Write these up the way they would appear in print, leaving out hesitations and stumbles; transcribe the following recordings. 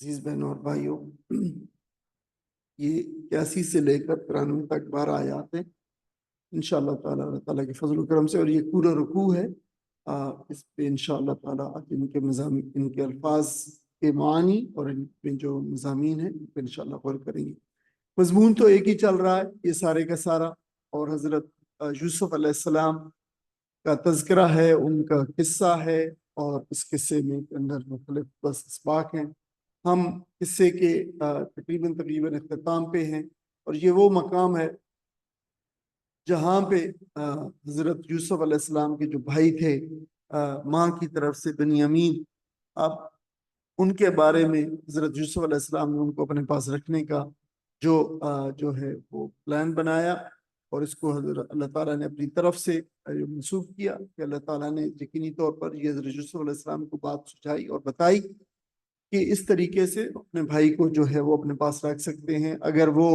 عزیز بہنوں اور بھائیوں، یہ 81 سے لے کر 93 تک 12 آیات ہیں انشاءاللہ تعالیٰ اللہ تعالیٰ کے فضل و کرم سے، اور یہ پورا رکوع ہے۔ اس پہ انشاءاللہ تعالیٰ ان کے مضامین، ان کے الفاظ کے معانی اور ان پہ جو مضامین ہیں ان پہ انشاءاللہ غور کریں گے۔ مضمون تو ایک ہی چل رہا ہے یہ سارے کا سارا، اور حضرت یوسف علیہ السلام کا تذکرہ ہے، ان کا قصہ ہے، اور اس قصے میں اندر مختلف بس اسباق ہیں۔ ہم قصے کے تقریباً اختتام پہ ہیں، اور یہ وہ مقام ہے جہاں پہ حضرت یوسف علیہ السلام کے جو بھائی تھے ماں کی طرف سے بنیامین، اب ان کے بارے میں حضرت یوسف علیہ السلام نے ان کو اپنے پاس رکھنے کا جو ہے وہ پلان بنایا، اور اس کو حضرت اللہ تعالیٰ نے اپنی طرف سے منسوخ کیا کہ اللہ تعالیٰ نے یقینی طور پر یہ حضرت یوسف علیہ السلام کو بات سجھائی اور بتائی کہ اس طریقے سے اپنے بھائی کو جو ہے وہ اپنے پاس رکھ سکتے ہیں، اگر وہ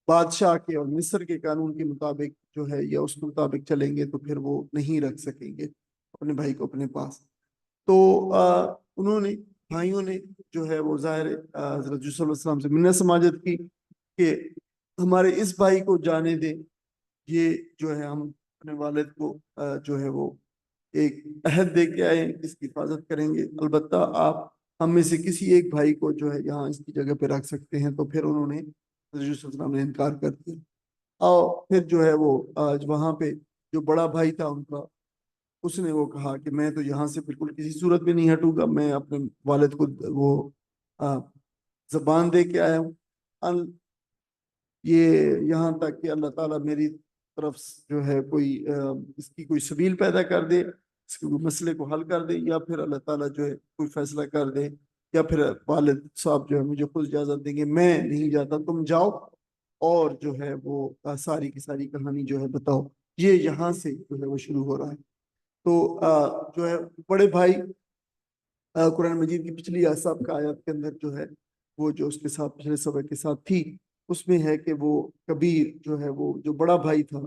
بادشاہ کے اور مصر کے قانون کے مطابق جو ہے یا اس کے مطابق چلیں گے تو پھر وہ نہیں رکھ سکیں گے اپنے بھائی کو اپنے پاس۔ تو انہوں نے بھائیوں نے جو ہے وہ ظاہر حضرت یوسف علیہ السلام سے منت سماجت کی کہ ہمارے اس بھائی کو جانے دیں، یہ جو ہے ہم اپنے والد کو جو ہے وہ ایک عہد دے کے آئے ہیں، اس کی حفاظت کریں گے، البتہ آپ ہم میں سے کسی ایک بھائی کو جو ہے یہاں اس کی جگہ پہ رکھ سکتے ہیں۔ تو پھر انہوں نے حضرت یوسف علیہ السلام نے انکار کر دیا، اور پھر جو ہے وہ آج وہاں پہ جو بڑا بھائی تھا ان کا، اس نے وہ کہا کہ میں تو یہاں سے بالکل کسی صورت میں نہیں ہٹوں گا، میں اپنے والد کو وہ زبان دے کے آیا ہوں، یہ یہاں تک کہ اللہ تعالیٰ میری طرف جو ہے کوئی اس کی کوئی سبیل پیدا کر دے، اس کے کوئی مسئلے کو حل کر دے، یا پھر اللہ تعالیٰ جو ہے کوئی فیصلہ کر دے، یا پھر والد صاحب جو ہے مجھے خود اجازت دیں گے، میں نہیں جاتا، تم جاؤ اور جو ہے وہ ساری کی ساری کہانی جو ہے بتاؤ۔ یہ یہاں سے جو ہے وہ شروع ہو رہا ہے۔ تو جو ہے بڑے بھائی قرآن مجید کی پچھلی سابقہ آیات کے اندر جو ہے وہ جو اس کے ساتھ پچھلے سبق کے ساتھ تھی، اس میں ہے کہ وہ کبیر جو ہے وہ جو بڑا بھائی تھا،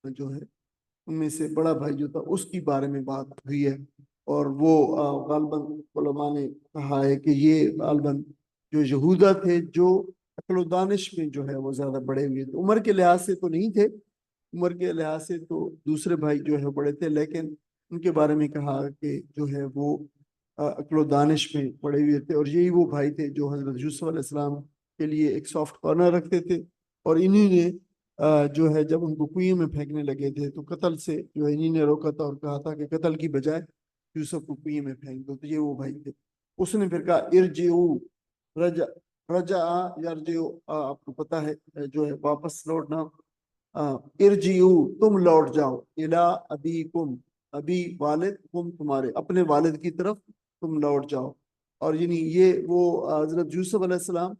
جو ہے ان میں سے بڑا بھائی جو تھا اس کی بارے میں بات ہوئی ہے، اور وہ غالباً علماء نے کہا ہے کہ یہ غالباً جو یہودا تھے جو عقل و دانش میں جو ہے وہ زیادہ بڑے ہوئے تھے، عمر کے لحاظ سے تو نہیں تھے، عمر کے لحاظ سے تو دوسرے بھائی جو ہے بڑے تھے، لیکن ان کے بارے میں کہا کہ جو ہے وہ عقل و دانش میں پڑے ہوئے تھے، اور یہی وہ بھائی تھے جو حضرت یوسف علیہ السلام کے لیے ایک سافٹ کارنر رکھتے تھے، اور انہی نے جو ہے جب ان کو کنویں میں پھینکنے لگے تھے تو قتل سے جو ہے انہی نے روکا تھا اور کہا تھا کہ قتل کی بجائے یوسف کو کنویں میں پھینک دو، تو یہ وہ بھائی تھے۔ اس نے پھر کہا ارجعو، رجع رجع یرجعو، آپ کو پتا ہے جو ہے واپس لوٹنا، ارجعو تم لوٹ جاؤ، الی ابیکم، ابی والد، تم تمہارے اپنے والد کی طرف تم لوٹ جاؤ۔ اور یعنی یہ وہ حضرت یوسف علیہ السلام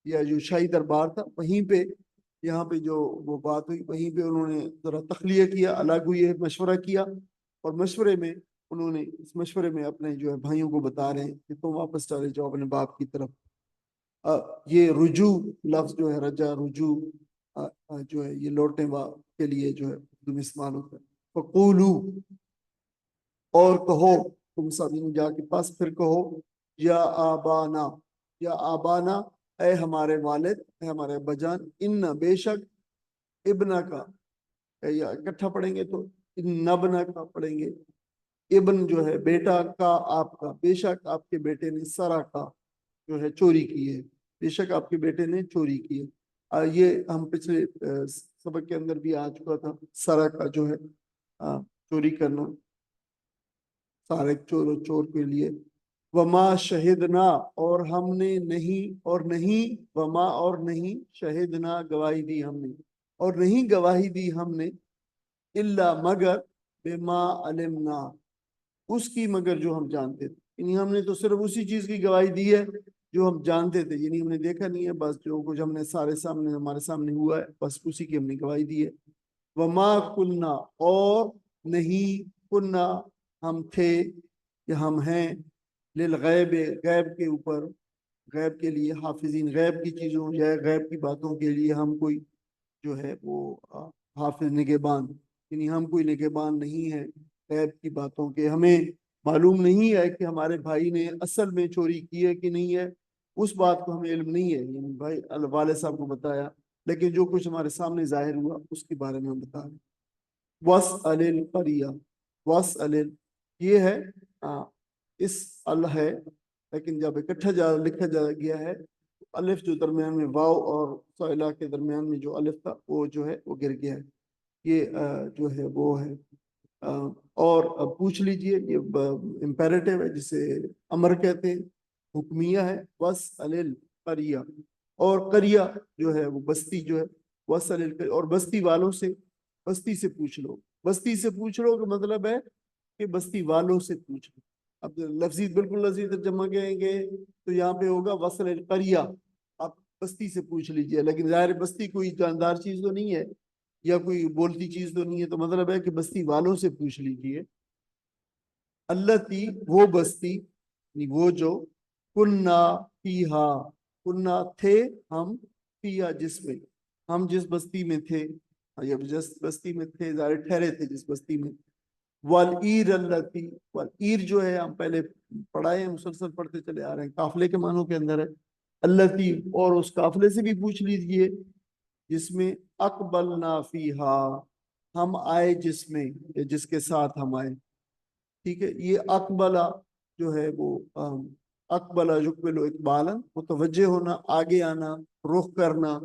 یا جو شاہی دربار تھا وہیں پہ، یہاں پہ جو وہ بات ہوئی وہیں پہ انہوں نے ذرا تخلیہ کیا، الگ ہوئی، مشورہ کیا، اور مشورے میں انہوں نے اس مشورے میں اپنے جو ہے بھائیوں کو بتا رہے ہیں کہ تم واپس چلے جاؤ اپنے باپ کی طرف۔ یہ رجوع لفظ جو ہے رجا رجوع جو ہے یہ لوٹنے کے لیے جو ہے تم استعمال ہوتا ہے۔ فقولو، اور کہو تم سب جا کے پاس پھر کہو، یا آبانا، یا آبانا، اے ہمارے والد، اے ہمارے ابا جان، ان بے شک، ابنا کا یا اکٹھا پڑھیں گے تو ان نبنا کا پڑھیں گے، ابن جو ہے بیٹا کا آپ کا، بے شک آپ کے بیٹے نے سرا کا جو ہے چوری کی ہے، بے شک آپ کے بیٹے نے چوری کی ہے۔ یہ ہم پچھلے سبق کے اندر بھی آ چکا تھا، سرا کا جو ہے چوری کرنا، سارے چور کے لیے۔ وما شہدنا، اور ہم نے نہیں، اور نہیں، وما اور نہیں، شہدنا گواہی دی ہم نے، اور نہیں گواہی دی ہم نے، الا مگر، بما علمنا، اس کی مگر جو ہم جانتے تھے، یعنی ہم نے تو صرف اسی چیز کی گواہی دی ہے جو ہم جانتے تھے، یعنی ہم نے دیکھا نہیں ہے، بس جو کچھ ہم نے سارے سامنے ہمارے سامنے ہوا ہے بس اسی کی ہم نے گواہی دی ہے۔ وما کننا، اور نہیں، کننا ہم تھے یا ہم ہیں، للغیب غیب کے اوپر، غیب کے لیے حافظین، غیب کی چیزوں یا غیب کی باتوں کے لیے ہم کوئی جو ہے وہ حافظ نگہبان، یعنی ہم کوئی نگہبان نہیں ہے غیب کی باتوں کے، ہمیں معلوم نہیں ہے کہ ہمارے بھائی نے اصل میں چوری کی ہے کہ نہیں ہے، اس بات کو ہمیں علم نہیں ہے، یعنی بھائی والد صاحب کو بتایا، لیکن جو کچھ ہمارے سامنے ظاہر ہوا اس کے بارے میں ہم بتا رہے ہیں۔ وَاسْأَلِ الْقَرْيَةَ، وَاسْأَلِ یہ ہے اس اللہ ہے، لیکن جب اکٹھا لکھا جا گیا ہے الف جو درمیان میں واو اور سائلہ کے درمیان میں جو الف تھا وہ جو ہے وہ گر گیا ہے، یہ جو ہے وہ ہے اور پوچھ لیجئے، یہ امپیریٹیو ہے جسے امر کہتے ہیں، حکمیہ ہے۔ وَاسْأَلِ الْقَرْيَةَ، اور قریہ جو ہے وہ بستی جو ہے، وَاسْأَلِ الْقَرْيَةَ، اور بستی والوں سے، بستی سے پوچھ لو، بستی سے پوچھ لو کا مطلب ہے کہ بستی والوں سے پوچھ لو۔ اب لفظی بالکل لفظی ترجمہ کہیں گے تو یہاں پہ ہوگا وصل القریہ، آپ بستی سے پوچھ لیجئے، لیکن ظاہر بستی کوئی جاندار چیز تو نہیں ہے یا کوئی بولتی چیز تو نہیں ہے، تو مطلب ہے کہ بستی والوں سے پوچھ لیجئے۔ التی، وہ بستی، وہ جو کننا فیہا، کننا تھے ہم، فیہا جس میں، ہم جس بستی میں تھے، یا جس بستی میں تھے ظاہر ٹھہرے تھے جس بستی میں۔ والعیر التی، والعیر جو ہے ہم پہلے پڑھائے ہیں، مسلسل پڑھتے چلے آ رہے ہیں، قافلے کے معنوں کے اندر ہے۔ التی، اور اس قافلے سے بھی پوچھ لیجئے جس میں اقبلنا فیہا، ہم آئے جس میں، یا جس کے ساتھ ہم آئے، ٹھیک ہے۔ یہ اقبلہ جو ہے وہ اقبلہ یقبل اقبالا، متوجہ ہونا، آگے آنا، رخ کرنا،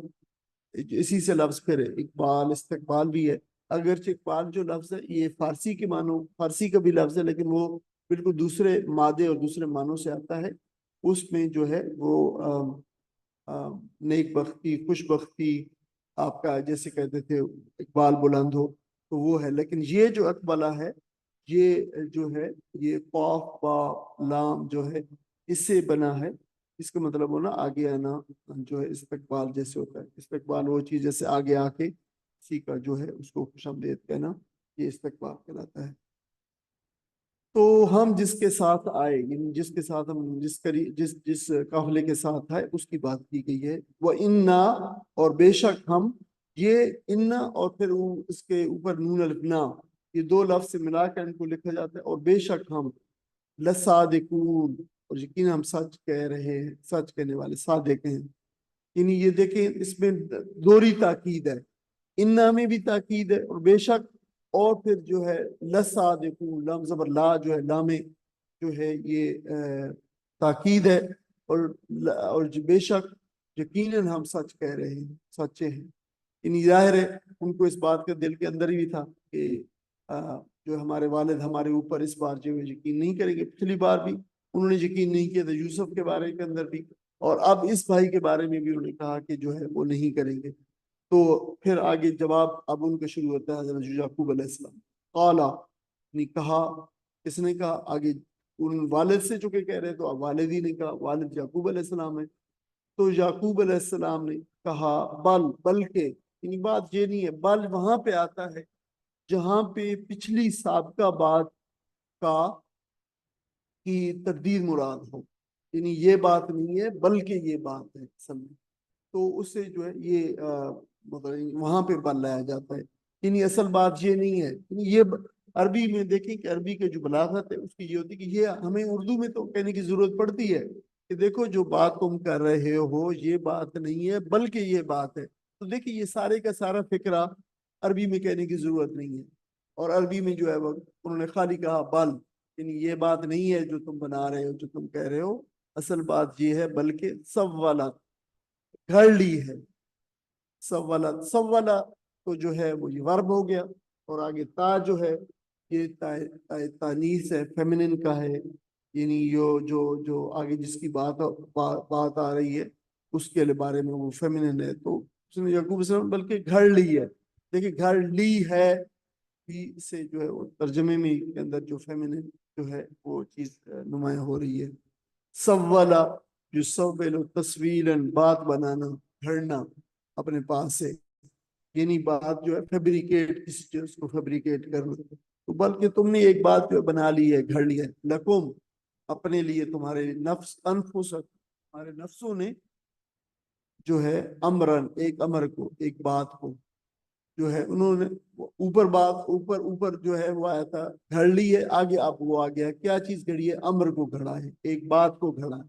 اسی سے لفظ پھر ہے، اقبال استقبال بھی ہے۔ اگرچہ اقبال جو لفظ ہے یہ فارسی کے معنوں، فارسی کا بھی لفظ ہے، لیکن وہ بالکل دوسرے مادے اور دوسرے معنوں سے آتا ہے۔ اس میں جو ہے وہ نیک بختی، خوش بختی، آپ کا جیسے کہتے تھے اقبال بلند ہو، تو وہ ہے۔ لیکن یہ جو اقبلہ ہے، یہ جو ہے یہ قاف با لام جو ہے اس سے بنا ہے، اس کا مطلب ہونا آگے آنا، جو ہے استقبال جیسے ہوتا ہے، استقبال وہ چیز جیسے آگے آ کے کسی کا جو ہے اس کو خوش آمدید کہنا، یہ استقبال کہلاتا ہے۔ تو ہم جس کے ساتھ آئے، یعنی جس کے ساتھ ہم جس قافلے کے ساتھ آئے اس کی بات کی گئی ہے۔ وہ انا، اور بے شک ہم، یہ انا اور پھر اس کے اوپر نون الفنا، یہ دو لفظ سے ملا کر ان کو لکھا جاتا ہے، اور بے شک ہم لصادقون، اور یقین ہم سچ کہہ رہے ہیں، سچ کہنے والے صادق ہیں۔ یعنی یہ دیکھیں اس میں دوہری تاکید ہے، انا میں بھی تاکید ہے اور بے شک، اور پھر جو ہے لصادقون، لام زبر لا جو ہے، لا میں جو ہے یہ تاکید ہے، اور بے شک یقیناً ہم سچ کہہ رہے ہیں، سچے ہیں۔ یعنی ظاہر ہے ان کو اس بات کا دل کے اندر ہی تھا کہ جو ہمارے والد ہمارے اوپر اس بار جو ہے یقین نہیں کریں گے، پچھلی بار بھی انہوں نے یقین نہیں کیا تھا یوسف کے بارے کے اندر بھی، اور اب اس بھائی کے بارے میں بھی انہوں نے کہا کہ جو ہے وہ نہیں کریں گے۔ تو پھر آگے جواب اب ان کا شروع ہوتا ہے حضرت یعقوب علیہ السلام، قالا، نے کہا، کس نے کہا؟ آگے ان والد سے چکے کہہ رہے، تو اب والد ہی نے کہا، والد یعقوب علیہ السلام ہے، تو یعقوب علیہ السلام نے کہا بلکہ، یعنی بات یہ نہیں ہے، بل وہاں پہ آتا ہے جہاں پہ پچھلی سابقہ بات کا کی تردید مراد ہو، یعنی یہ بات نہیں ہے بلکہ یہ بات ہے اصل میں، تو اس سے جو ہے یہ مطلب وہاں پہ بل لایا جاتا ہے، یعنی اصل بات یہ نہیں ہے، یعنی یہ عربی میں دیکھیں کہ عربی کا جو بلاغت ہے اس کی یہ ہوتی ہے کہ یہ ہمیں اردو میں تو کہنے کی ضرورت پڑتی ہے کہ دیکھو جو بات تم کر رہے ہو یہ بات نہیں ہے بلکہ یہ بات ہے، تو دیکھیں یہ سارے کا سارا فکرہ عربی میں کہنے کی ضرورت نہیں ہے، اور عربی میں جو ہے وہ انہوں نے خالی کہا بل، یعنی یہ بات نہیں ہے جو تم بنا رہے ہو، جو تم کہہ رہے ہو، اصل بات یہ ہے بلکہ سوالات گھڑ لی ہے، سوالات، سوالا تو جو ہے وہ یہ ورب ہو گیا، اور آگے تا جو ہے یہ تانیث ہے، فیمنن کا ہے، یعنی جو آگے جس کی بات آ رہی ہے اس کے بارے میں وہ فیمنن ہے، تو اس نے یعقوب السلام بلکہ گھڑ لی ہے، دیکھیں گھڑ لی ہے سے جو ہے وہ ترجمے میں کے اندر جو فیمنن جو ہے وہ چیز نمایاں ہو رہی ہے۔ سوالا، جو سوّل تسویلاً، بات بنانا، گھڑنا اپنے پاس سے، یعنی بات جو ہے فیبریکیٹ، کسی چیز کو فیبریکیٹ کرنا، تو بلکہ تم نے ایک بات جو بنا لی ہے، گھڑ لی ہے، لکم، اپنے لیے، تمہارے نفس، انفسک، تمہارے نفسوں نے جو ہے امرن، ایک امر کو، ایک بات کو جو ہے انہوں نے اوپر بات، اوپر جو ہے وہ آیا تھا گھڑ لی ہے، آگے آپ وہ آ گیا کیا چیز گھڑی ہے؟ امر کو گھڑا ہے، ایک بات کو گھڑا ہے،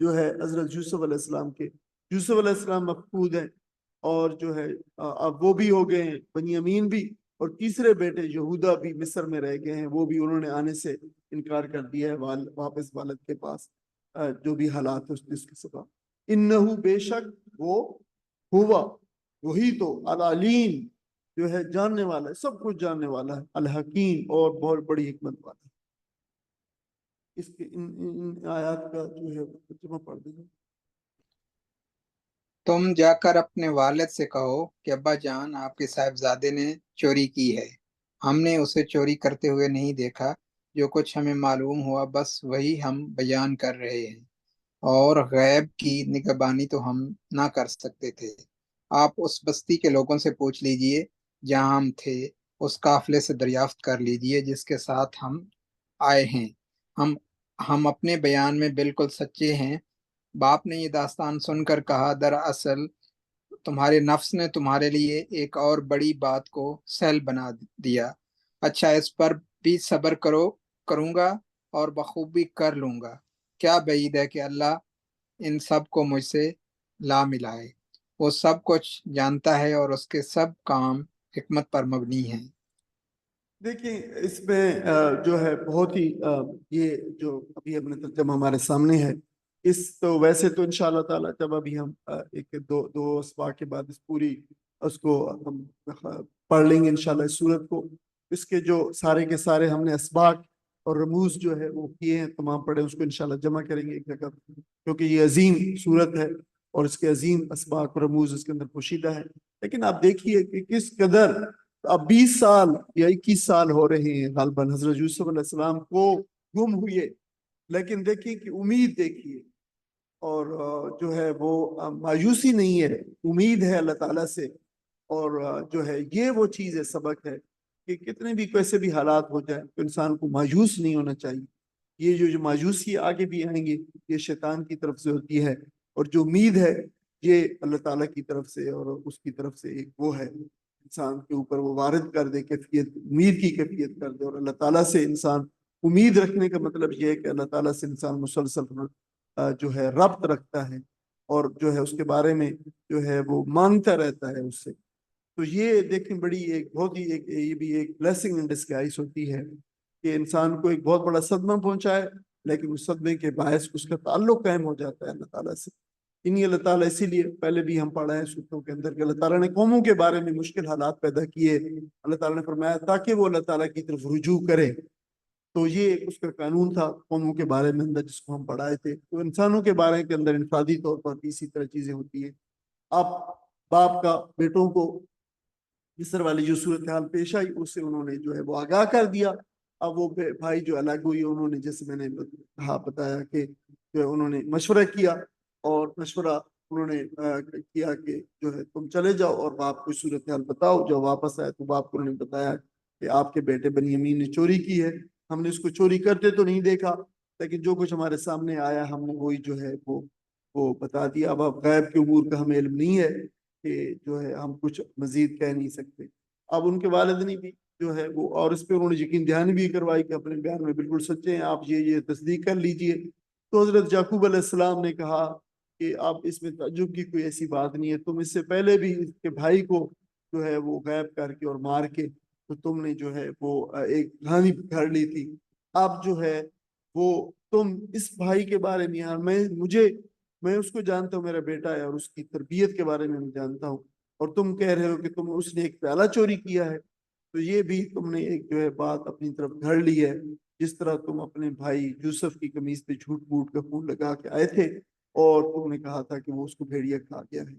جو ہے حضرت یوسف علیہ السلام کے، یوسف علیہ السلام مفقود ہیں، اور جو ہے اب وہ بھی ہو گئے ہیں، بنیامین بھی، اور تیسرے بیٹے یہودا بھی مصر میں رہ گئے ہیں، وہ بھی انہوں نے آنے سے انکار کر دیا ہے واپس والد کے پاس، جو بھی حالات ہے اس کے سبب۔ انہو بے شک وہ، ہوا وہی تو، العلیم جو ہے جاننے والا ہے، سب کچھ جاننے والا ہے، الحکیم اور بہت بڑی حکمت والا ہے۔ اس کے ان آیات کا جو ہے ترجمہ پڑھ دیجیے۔ تم جا کر اپنے والد سے کہو کہ ابا جان، آپ کے صاحبزادے نے چوری کی ہے، ہم نے اسے چوری کرتے ہوئے نہیں دیکھا، جو کچھ ہمیں معلوم ہوا بس وہی ہم بیان کر رہے ہیں، اور غیب کی نگہبانی تو ہم نہ کر سکتے تھے۔ آپ اس بستی کے لوگوں سے پوچھ لیجئے جہاں ہم تھے، اس قافلے سے دریافت کر لیجئے جس کے ساتھ ہم آئے ہیں، ہم اپنے بیان میں بالکل سچے ہیں۔ باپ نے یہ داستان سن کر کہا، دراصل تمہارے نفس نے تمہارے لیے ایک اور بڑی بات کو سہل بنا دیا۔ اچھا، اس پر بھی صبر کروں گا اور بخوبی کر لوں گا۔ کیا بعید ہے کہ اللہ ان سب کو مجھ سے لا ملائے۔ وہ سب کچھ جانتا ہے اور اس کے سب کام حکمت پر مبنی ہیں۔ دیکھیں اس میں جو ہے بہت ہی یہ جو ابھی اپنے ترجمہ ہمارے سامنے ہے، اس تو ویسے تو انشاءاللہ تعالی جب ابھی ہم ایک دو اسباق کے بعد اس پوری اس کو ہم پڑھ لیں گے انشاءاللہ اس سورت کو، اس کے جو سارے کے سارے ہم نے اسباق اور رموز جو ہے وہ کیے ہیں، تمام پڑھے، اس کو انشاءاللہ جمع کریں گے ایک جگہ، کیونکہ یہ عظیم سورت ہے اور اس کے عظیم اسباق اور رموز اس کے اندر پوشیدہ ہے۔ لیکن آپ دیکھیے کہ کس قدر اب 20 سال یا 21 سال ہو رہے ہیں غالباً حضرت یوسف علیہ السلام کو گم ہوئے، لیکن دیکھیے کہ امید دیکھیے، اور جو ہے وہ مایوسی نہیں ہے، امید ہے اللہ تعالیٰ سے، اور جو ہے یہ وہ چیز ہے، سبق ہے کہ کتنے بھی کیسے بھی حالات ہو جائیں تو انسان کو مایوس نہیں ہونا چاہیے۔ یہ جو مایوسی آگے بھی آئیں گے، یہ شیطان کی طرف سے ہوتی ہے، اور جو امید ہے یہ اللہ تعالیٰ کی طرف سے اور اس کی طرف سے ایک وہ ہے، انسان کے اوپر وہ وارد کر دے کیفیت، امید کی کیفیت کر دے، اور اللہ تعالیٰ سے انسان امید رکھنے کا مطلب یہ ہے کہ اللہ تعالیٰ سے انسان مسلسل جو ہے ربط رکھتا ہے، اور جو ہے اس کے بارے میں جو ہے وہ مانگتا رہتا ہے اس سے۔ تو یہ دیکھیں بڑی ایک بہت ہی ایک یہ بھی ایک بلیسنگ ان ڈسگائز ہوتی ہے کہ انسان کو ایک بہت بڑا صدمہ پہنچائے، لیکن اس صدمے کے باعث اس کا تعلق قائم ہو جاتا ہے اللہ تعالیٰ سے۔ انہی اللہ تعالیٰ، اسی لیے پہلے بھی ہم پڑھا ہے سورتوں کے اندر کہ اللہ تعالیٰ نے قوموں کے بارے میں مشکل حالات پیدا کیے، اللہ تعالیٰ نے فرمایا تاکہ وہ اللہ تعالیٰ کی طرف رجوع کرے۔ تو یہ اس کا قانون تھا قوموں کے بارے میں اندر جس کو ہم پڑھائے تھے۔ تو انسانوں کے بارے کے اندر انفرادی طور پر بھی اسی طرح چیزیں ہوتی ہیں۔ اب باپ کا بیٹوں کو مصر والی جو صورتحال پیش آئی اس سے انہوں نے جو ہے وہ آگاہ کر دیا۔ اب وہ بھائی جو الگ ہوئی، انہوں نے جیسے میں نے بتایا کہ جو ہے انہوں نے مشورہ کیا، اور مشورہ انہوں نے کیا کہ جو ہے تم چلے جاؤ اور باپ کو صورتحال بتاؤ۔ جب واپس آئے تو باپ کو انہوں نے بتایا کہ آپ کے بیٹے بنیامین نے چوری کی ہے، ہم نے اس کو چوری کرتے تو نہیں دیکھا، لیکن جو کچھ ہمارے سامنے آیا ہم نے وہی جو ہے وہ بتا دیا۔ اب غیب کے امور کا ہمیں علم نہیں ہے کہ جو ہے ہم کچھ مزید کہہ نہیں سکتے۔ اب ان کے والد نے بھی جو ہے وہ، اور اس پہ انہوں نے یقین دہانی بھی کروائی کہ اپنے بیان میں بالکل سچے ہیں، آپ یہ تصدیق کر لیجئے۔ تو حضرت یعقوب علیہ السلام نے کہا کہ اب اس میں تعجب کی کوئی ایسی بات نہیں ہے، تم اس سے پہلے بھی اس کے بھائی کو جو ہے وہ غائب کر کے اور مار کے تو تم نے جو ہے وہ ایک کہانی گھڑ لی تھی۔ اب جو ہے وہ تم اس بھائی کے بارے میں، یار میں اس کو جانتا ہوں، میرا بیٹا ہے، اور اس کی تربیت کے بارے میں جانتا ہوں، اور تم کہہ رہے ہو کہ اس نے ایک پیالہ چوری کیا ہے، تو یہ بھی تم نے ایک جو ہے بات اپنی طرف گھڑ لی ہے، جس طرح تم اپنے بھائی یوسف کی قمیص پہ جھوٹ بوٹ کا خون لگا کے آئے تھے اور تم نے کہا تھا کہ وہ اس کو بھیڑیا کھا گیا ہے۔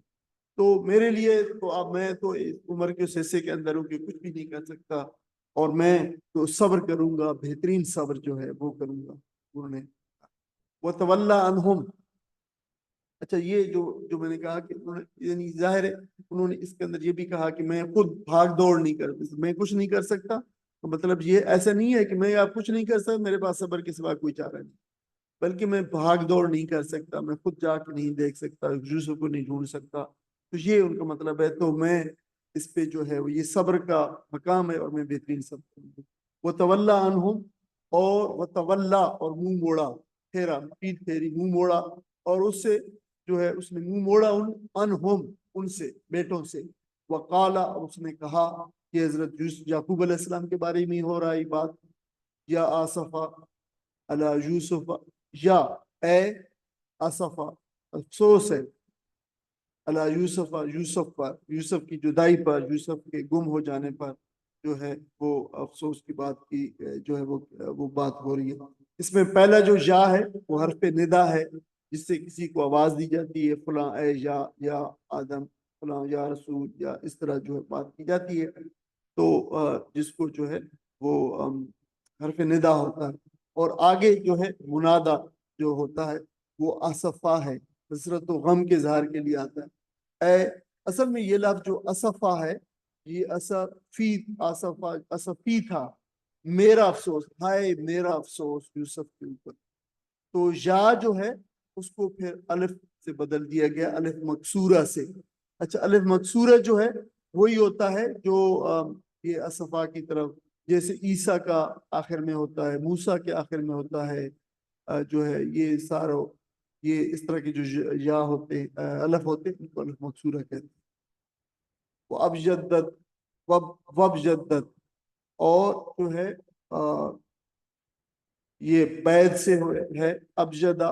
تو میرے لیے تو اب میں تو اس عمر کے حصے کے اندر ہوں کہ کچھ بھی نہیں کر سکتا، اور میں تو صبر کروں گا، بہترین صبر جو ہے وہ کروں گا۔ انہوں نے وَتَوَلَّى عَنْهُمْ، اچھا یہ جو میں نے کہا کہ یعنی ظاہر ہے انہوں نے اس کے اندر یہ بھی کہا کہ میں خود بھاگ دوڑ نہیں میں کچھ نہیں کر سکتا، تو مطلب یہ ایسا نہیں ہے کہ میں آپ کچھ نہیں کر سکتا، میرے پاس صبر کے سوا کوئی چارہ نہیں، بلکہ میں بھاگ دوڑ نہیں کر سکتا، میں خود جا کے نہیں دیکھ سکتا، یوسف کو نہیں ڈھونڈ سکتا، تو یہ ان کا مطلب ہے۔ تو میں اس پہ جو ہے وہ یہ صبر کا مقام ہے، اور میں بہترین صبر کروں گا۔ وَتَوَلَّى عَنْهُمْ، اور وَتَوَلَّى اور منہ موڑا، پھیرا، پیٹھ پھیری، منہ موڑا اور اس سے جو ہے اس نے منہ موڑا انہم ان سے بیٹوں سے، وقالا اس نے کہا، کہ حضرت یعقوب علیہ السلام کے بارے میں ہو رہا ہے بات، یا آصفا علی یوسف، یا اے آصفا افسوس ہے، علی یوسف یوسف پر، یوسف کی جدائی پر، یوسف کے گم ہو جانے پر جو ہے وہ افسوس کی بات کی جو ہے وہ بات ہو رہی ہے۔ اس میں پہلا جو یا ہے وہ حرف ندا ہے، جس سے کسی کو آواز دی جاتی ہے، فلاں اے یا آدم، فلاں یا رسول، یا اس طرح جو ہے بات کی جاتی ہے، تو جس کو جو ہے وہ حرف ندا ہوتا ہے۔ اور آگے جو ہے منادا جو ہوتا ہے وہ اسفا ہے، حسرت و غم کے اظہار کے لیے آتا ہے۔ اصل میں یہ لفظ جو اسفا ہے، یہ اسفی تھا، میرا افسوس، ہائے میرا افسوس یوسف کے اوپر۔ تو یا جو ہے اس کو پھر الف سے بدل دیا گیا، الف مکسورہ سے۔ اچھا، الف مکسورہ جو ہے وہی ہوتا ہے جو یہ اسفا کی طرف، جیسے عیسیٰ کا آخر میں ہوتا ہے، موسیٰ کے آخر میں ہوتا ہے، جو ہے یہ ساروں یہ اس طرح کے جو یا ہوتے الف ہوتے ان کو الف مکسورہ کہتے ہیں۔ وہ اب جدت وب جدت، اور جو ہے یہ بید سے ہے، ابجدہ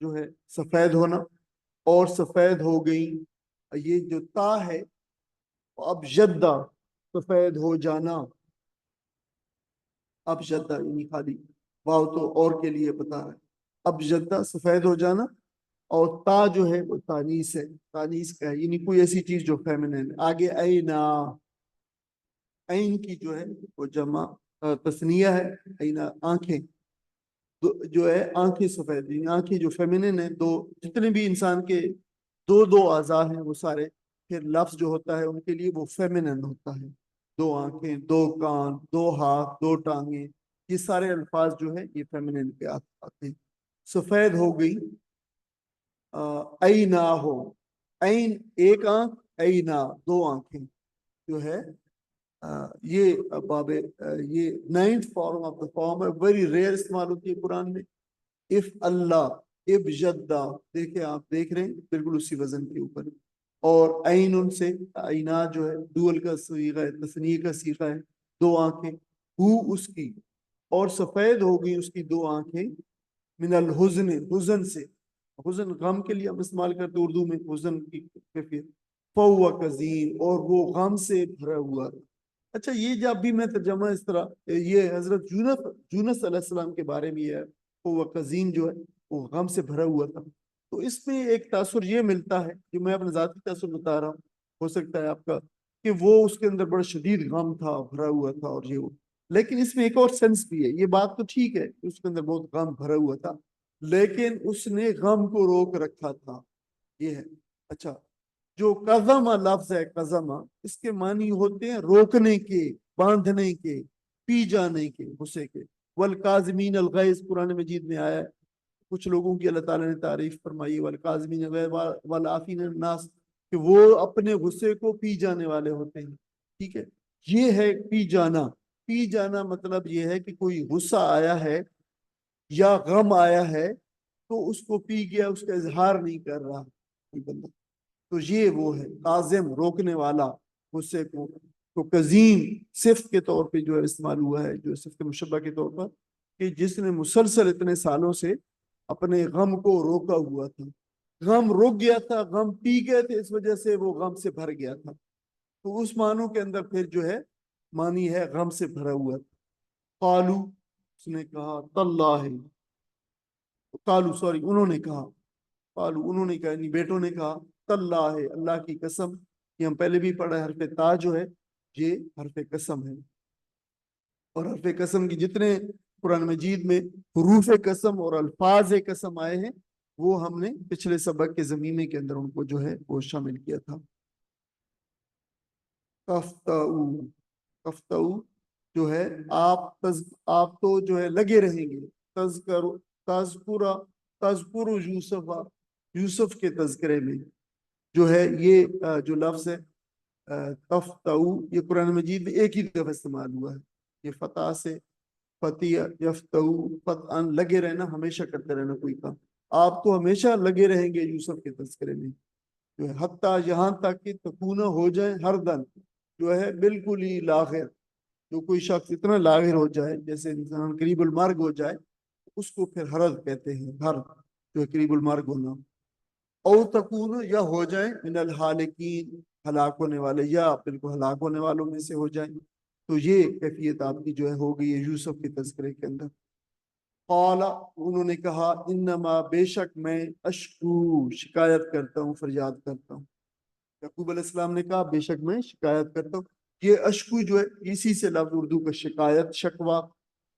جو ہے سفید ہونا، اور سفید ہو گئی، یہ جو تا ہے ابجدہ سفید ہو جانا، ابجدہ یعنی خالی واو تو اور کے لیے بتا رہا ہے، ابجدہ سفید ہو جانا، اور تا جو ہے وہ تانیس ہے، تانیس کا ہے، یعنی کوئی ایسی چیز جو فیمنن ہے۔ آگے اینا، عین کی جو ہے وہ جمع تثنیہ ہے، اینا آنکھیں، جو ہے آنکھیں سفید، یعنی آنکھیں جو فیمنن ہیں، دو جتنے بھی انسان کے دو اعضاء ہیں وہ سارے، پھر لفظ جو ہوتا ہے ان کے لیے وہ فیمنن ہوتا ہے، دو آنکھیں، دو کان، دو ہاتھ، دو ٹانگیں، یہ سارے الفاظ جو ہے یہ فیمنن کے آتے ہیں۔ سفید ہو گئی، اینا ہو، این ایک آنکھ، اینا دو آنکھیں، جو ہے یہ باب یہ 9th form of the form ہے، ویری ریئر استعمال ہوتی ہے قرآن میں۔ اف اللہ، اب جدہ، دیکھیں آپ دیکھ رہے ہیں بالکل اسی وزن کے اوپر۔ اور عین ان سے، عینا جو ہے ڈول کا صیغہ ہے، تثنیہ کا صیغہ ہے، دو آنکھیں، ہو اس کی، اور سفید ہو گئی اس کی دو آنکھیں، من الحزن، حزن سے، حزن غم کے لیے ہم استعمال کرتے اردو میں حزن کی کیفیت، فہو کظیم، اور وہ غم سے بھرا ہوا۔ اچھا، یہ جب بھی میں ترجمہ اس طرح، یہ حضرت یونس علیہ السلام کے بارے میں ہے، وہ قزیم جو ہے وہ غم سے بھرا ہوا تھا۔ تو اس میں ایک تاثر یہ ملتا ہے کہ میں اپنا ذاتی تاثر بتا رہا ہوں، ہو سکتا ہے آپ کا، کہ وہ اس کے اندر بڑا شدید غم تھا، بھرا ہوا تھا، اور یہ وہ، لیکن اس میں ایک اور سینس بھی ہے، یہ بات تو ٹھیک ہے کہ اس کے اندر بہت غم بھرا ہوا تھا، لیکن اس نے غم کو روک رکھا تھا، یہ ہے۔ اچھا، جو قزمہ لفظ ہے، قزمہ، اس کے معنی ہوتے ہیں روکنے کے، باندھنے کے، پی جانے کے، غصے کے۔ والکاظمین الغیظ قرآن مجید میں آیا ہے، کچھ لوگوں کی اللہ تعالیٰ نے تعریف فرمائی، والکاظمین الغیظ والعافین عن الناس، کہ وہ اپنے غصے کو پی جانے والے ہوتے ہیں، ٹھیک ہے۔ یہ ہے پی جانا، پی جانا مطلب یہ ہے کہ کوئی غصہ آیا ہے یا غم آیا ہے تو اس کو پی گیا، اس کا اظہار نہیں کر رہا کوئی بندہ، تو یہ وہ ہے قازم، روکنے والا غصے کو۔ تو قزیم صفت کے طور پہ جو ہے استعمال ہوا ہے، جو صفت مشبہ کے طور پر، کہ جس نے مسلسل اتنے سالوں سے اپنے غم کو روکا ہوا تھا، غم رک گیا تھا، غم پی گئے تھے، اس وجہ سے وہ غم سے بھر گیا تھا، تو اس معنوں کے اندر پھر جو ہے معنی ہے غم سے بھرا ہوا تھا۔ قالو، اس نے کہا، تاللہ، قالو سوری انہوں نے کہا، قالو انہوں نے کہا، یعنی بیٹوں نے کہا، تاللہ، اللہ کی قسم، یہ ہم پہلے بھی پڑھا ہے، حرف تا جو ہے یہ حرف قسم ہے، اور حرف قسم کی جتنے قرآن مجید میں حروف قسم اور الفاظ قسم آئے ہیں وہ ہم نے پچھلے سبق کے زمینے کے اندر ان کو جو ہے وہ شامل کیا تھا۔ تفتؤ، تفتؤ جو ہے آپ تو جو ہے لگے رہیں گے، تذکر یوسف، یوسف کے تذکرے میں، جو ہے یہ جو لفظ ہے تفتؤ، یہ قرآن مجید میں ایک ہی دفعہ استعمال ہوا ہے، یہ فتح سے، فتح یفتؤ، فتح لگے رہنا، ہمیشہ کرتے رہنا کوئی کام۔ آپ تو ہمیشہ لگے رہیں گے یوسف کے تذکرے میں، جو ہے حتیٰ یہاں تک کہ تکونہ ہو جائے ہر دن، جو ہے بالکل ہی لاغر، جو کوئی شخص اتنا لاغر ہو جائے جیسے انسان قریب المرگ ہو جائے، اس کو پھر ہرد کہتے ہیں، ہر جو ہے قریب المرگ ہونا، او تکون یا ہو جائیں من الحالکین ہلاک ہونے والے، یا بالکل ہلاک ہونے والوں میں سے ہو جائیں۔ تو یہ کیفیت آپ کی جو ہے ہو گئی ہے یوسف کے تذکرے کے اندر۔ قال انہوں نے کہا انما بے شک میں اشکو شکایت کرتا ہوں، فریاد کرتا ہوں۔ یعقوب علیہ السلام نے کہا بے شک میں شکایت کرتا ہوں۔ یہ اشکو جو ہے اسی سے لفظ اردو کا شکایت، شکوہ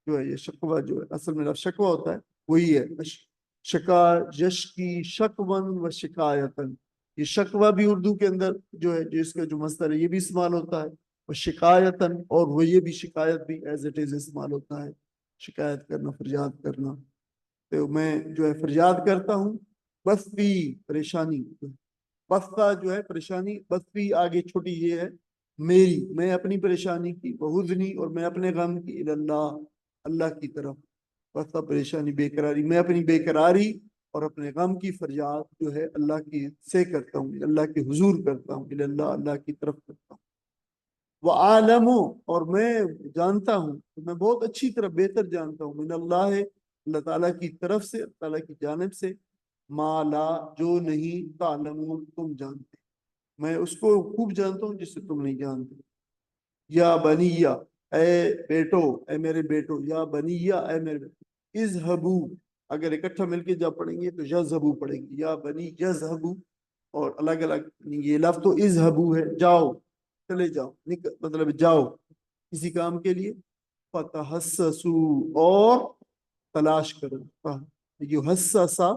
جو ہے، یہ شکوہ جو ہے اصل میں لفظ شکوہ ہوتا ہے، وہی ہے شکا یشکی شکون و شکایتن۔ یہ شکوہ بھی اردو کے اندر جو ہے جس کا جو مصدر ہے یہ بھی استعمال ہوتا ہے، اور شکایتن، اور وہ یہ بھی شکایت بھی ایز اٹ از استعمال ہوتا ہے، شکایت کرنا، فریاد کرنا۔ تو میں جو ہے فریاد کرتا ہوں، بستی پریشانی، بستہ جو ہے پریشانی، بستی آگے چھوٹی یہ ہے میری، میں اپنی پریشانی کی، بہزنی اور میں اپنے غم کی، اللہ اللہ کی طرف، بستہ پریشانی بے قراری، میں اپنی بے قراری اور اپنے غم کی فریاد جو ہے اللہ کی سے کرتا ہوں، اللہ کے حضور کرتا ہوں، اللہ اللہ کی طرف کرتا ہوں۔ وَعَالَمُ اور میں جانتا ہوں، میں بہت اچھی طرح بہتر جانتا ہوں، من اللہ اللہ تعالیٰ کی طرف سے، اللہ تعالیٰ کی جانب سے، ما لا جو نہیں تعلمون تم جانتے، میں اس کو خوب جانتا ہوں جس سے تم نہیں جانتے۔ یا بنیا اے بیٹو، اے میرے بیٹو، یا بنیا اے میرے بیٹو، اذہبو اگر اکٹھا مل کے جب پڑھیں گے تو یذہبو پڑھیں گے، یا بنی یذہبو، اور الگ الگ یہ لفظ تو اذہبو ہے، جاؤ چلے جاؤ، مطلب جاؤ کسی کام کے لیے، فتحسسو اور تلاش کرو، یہ حسسا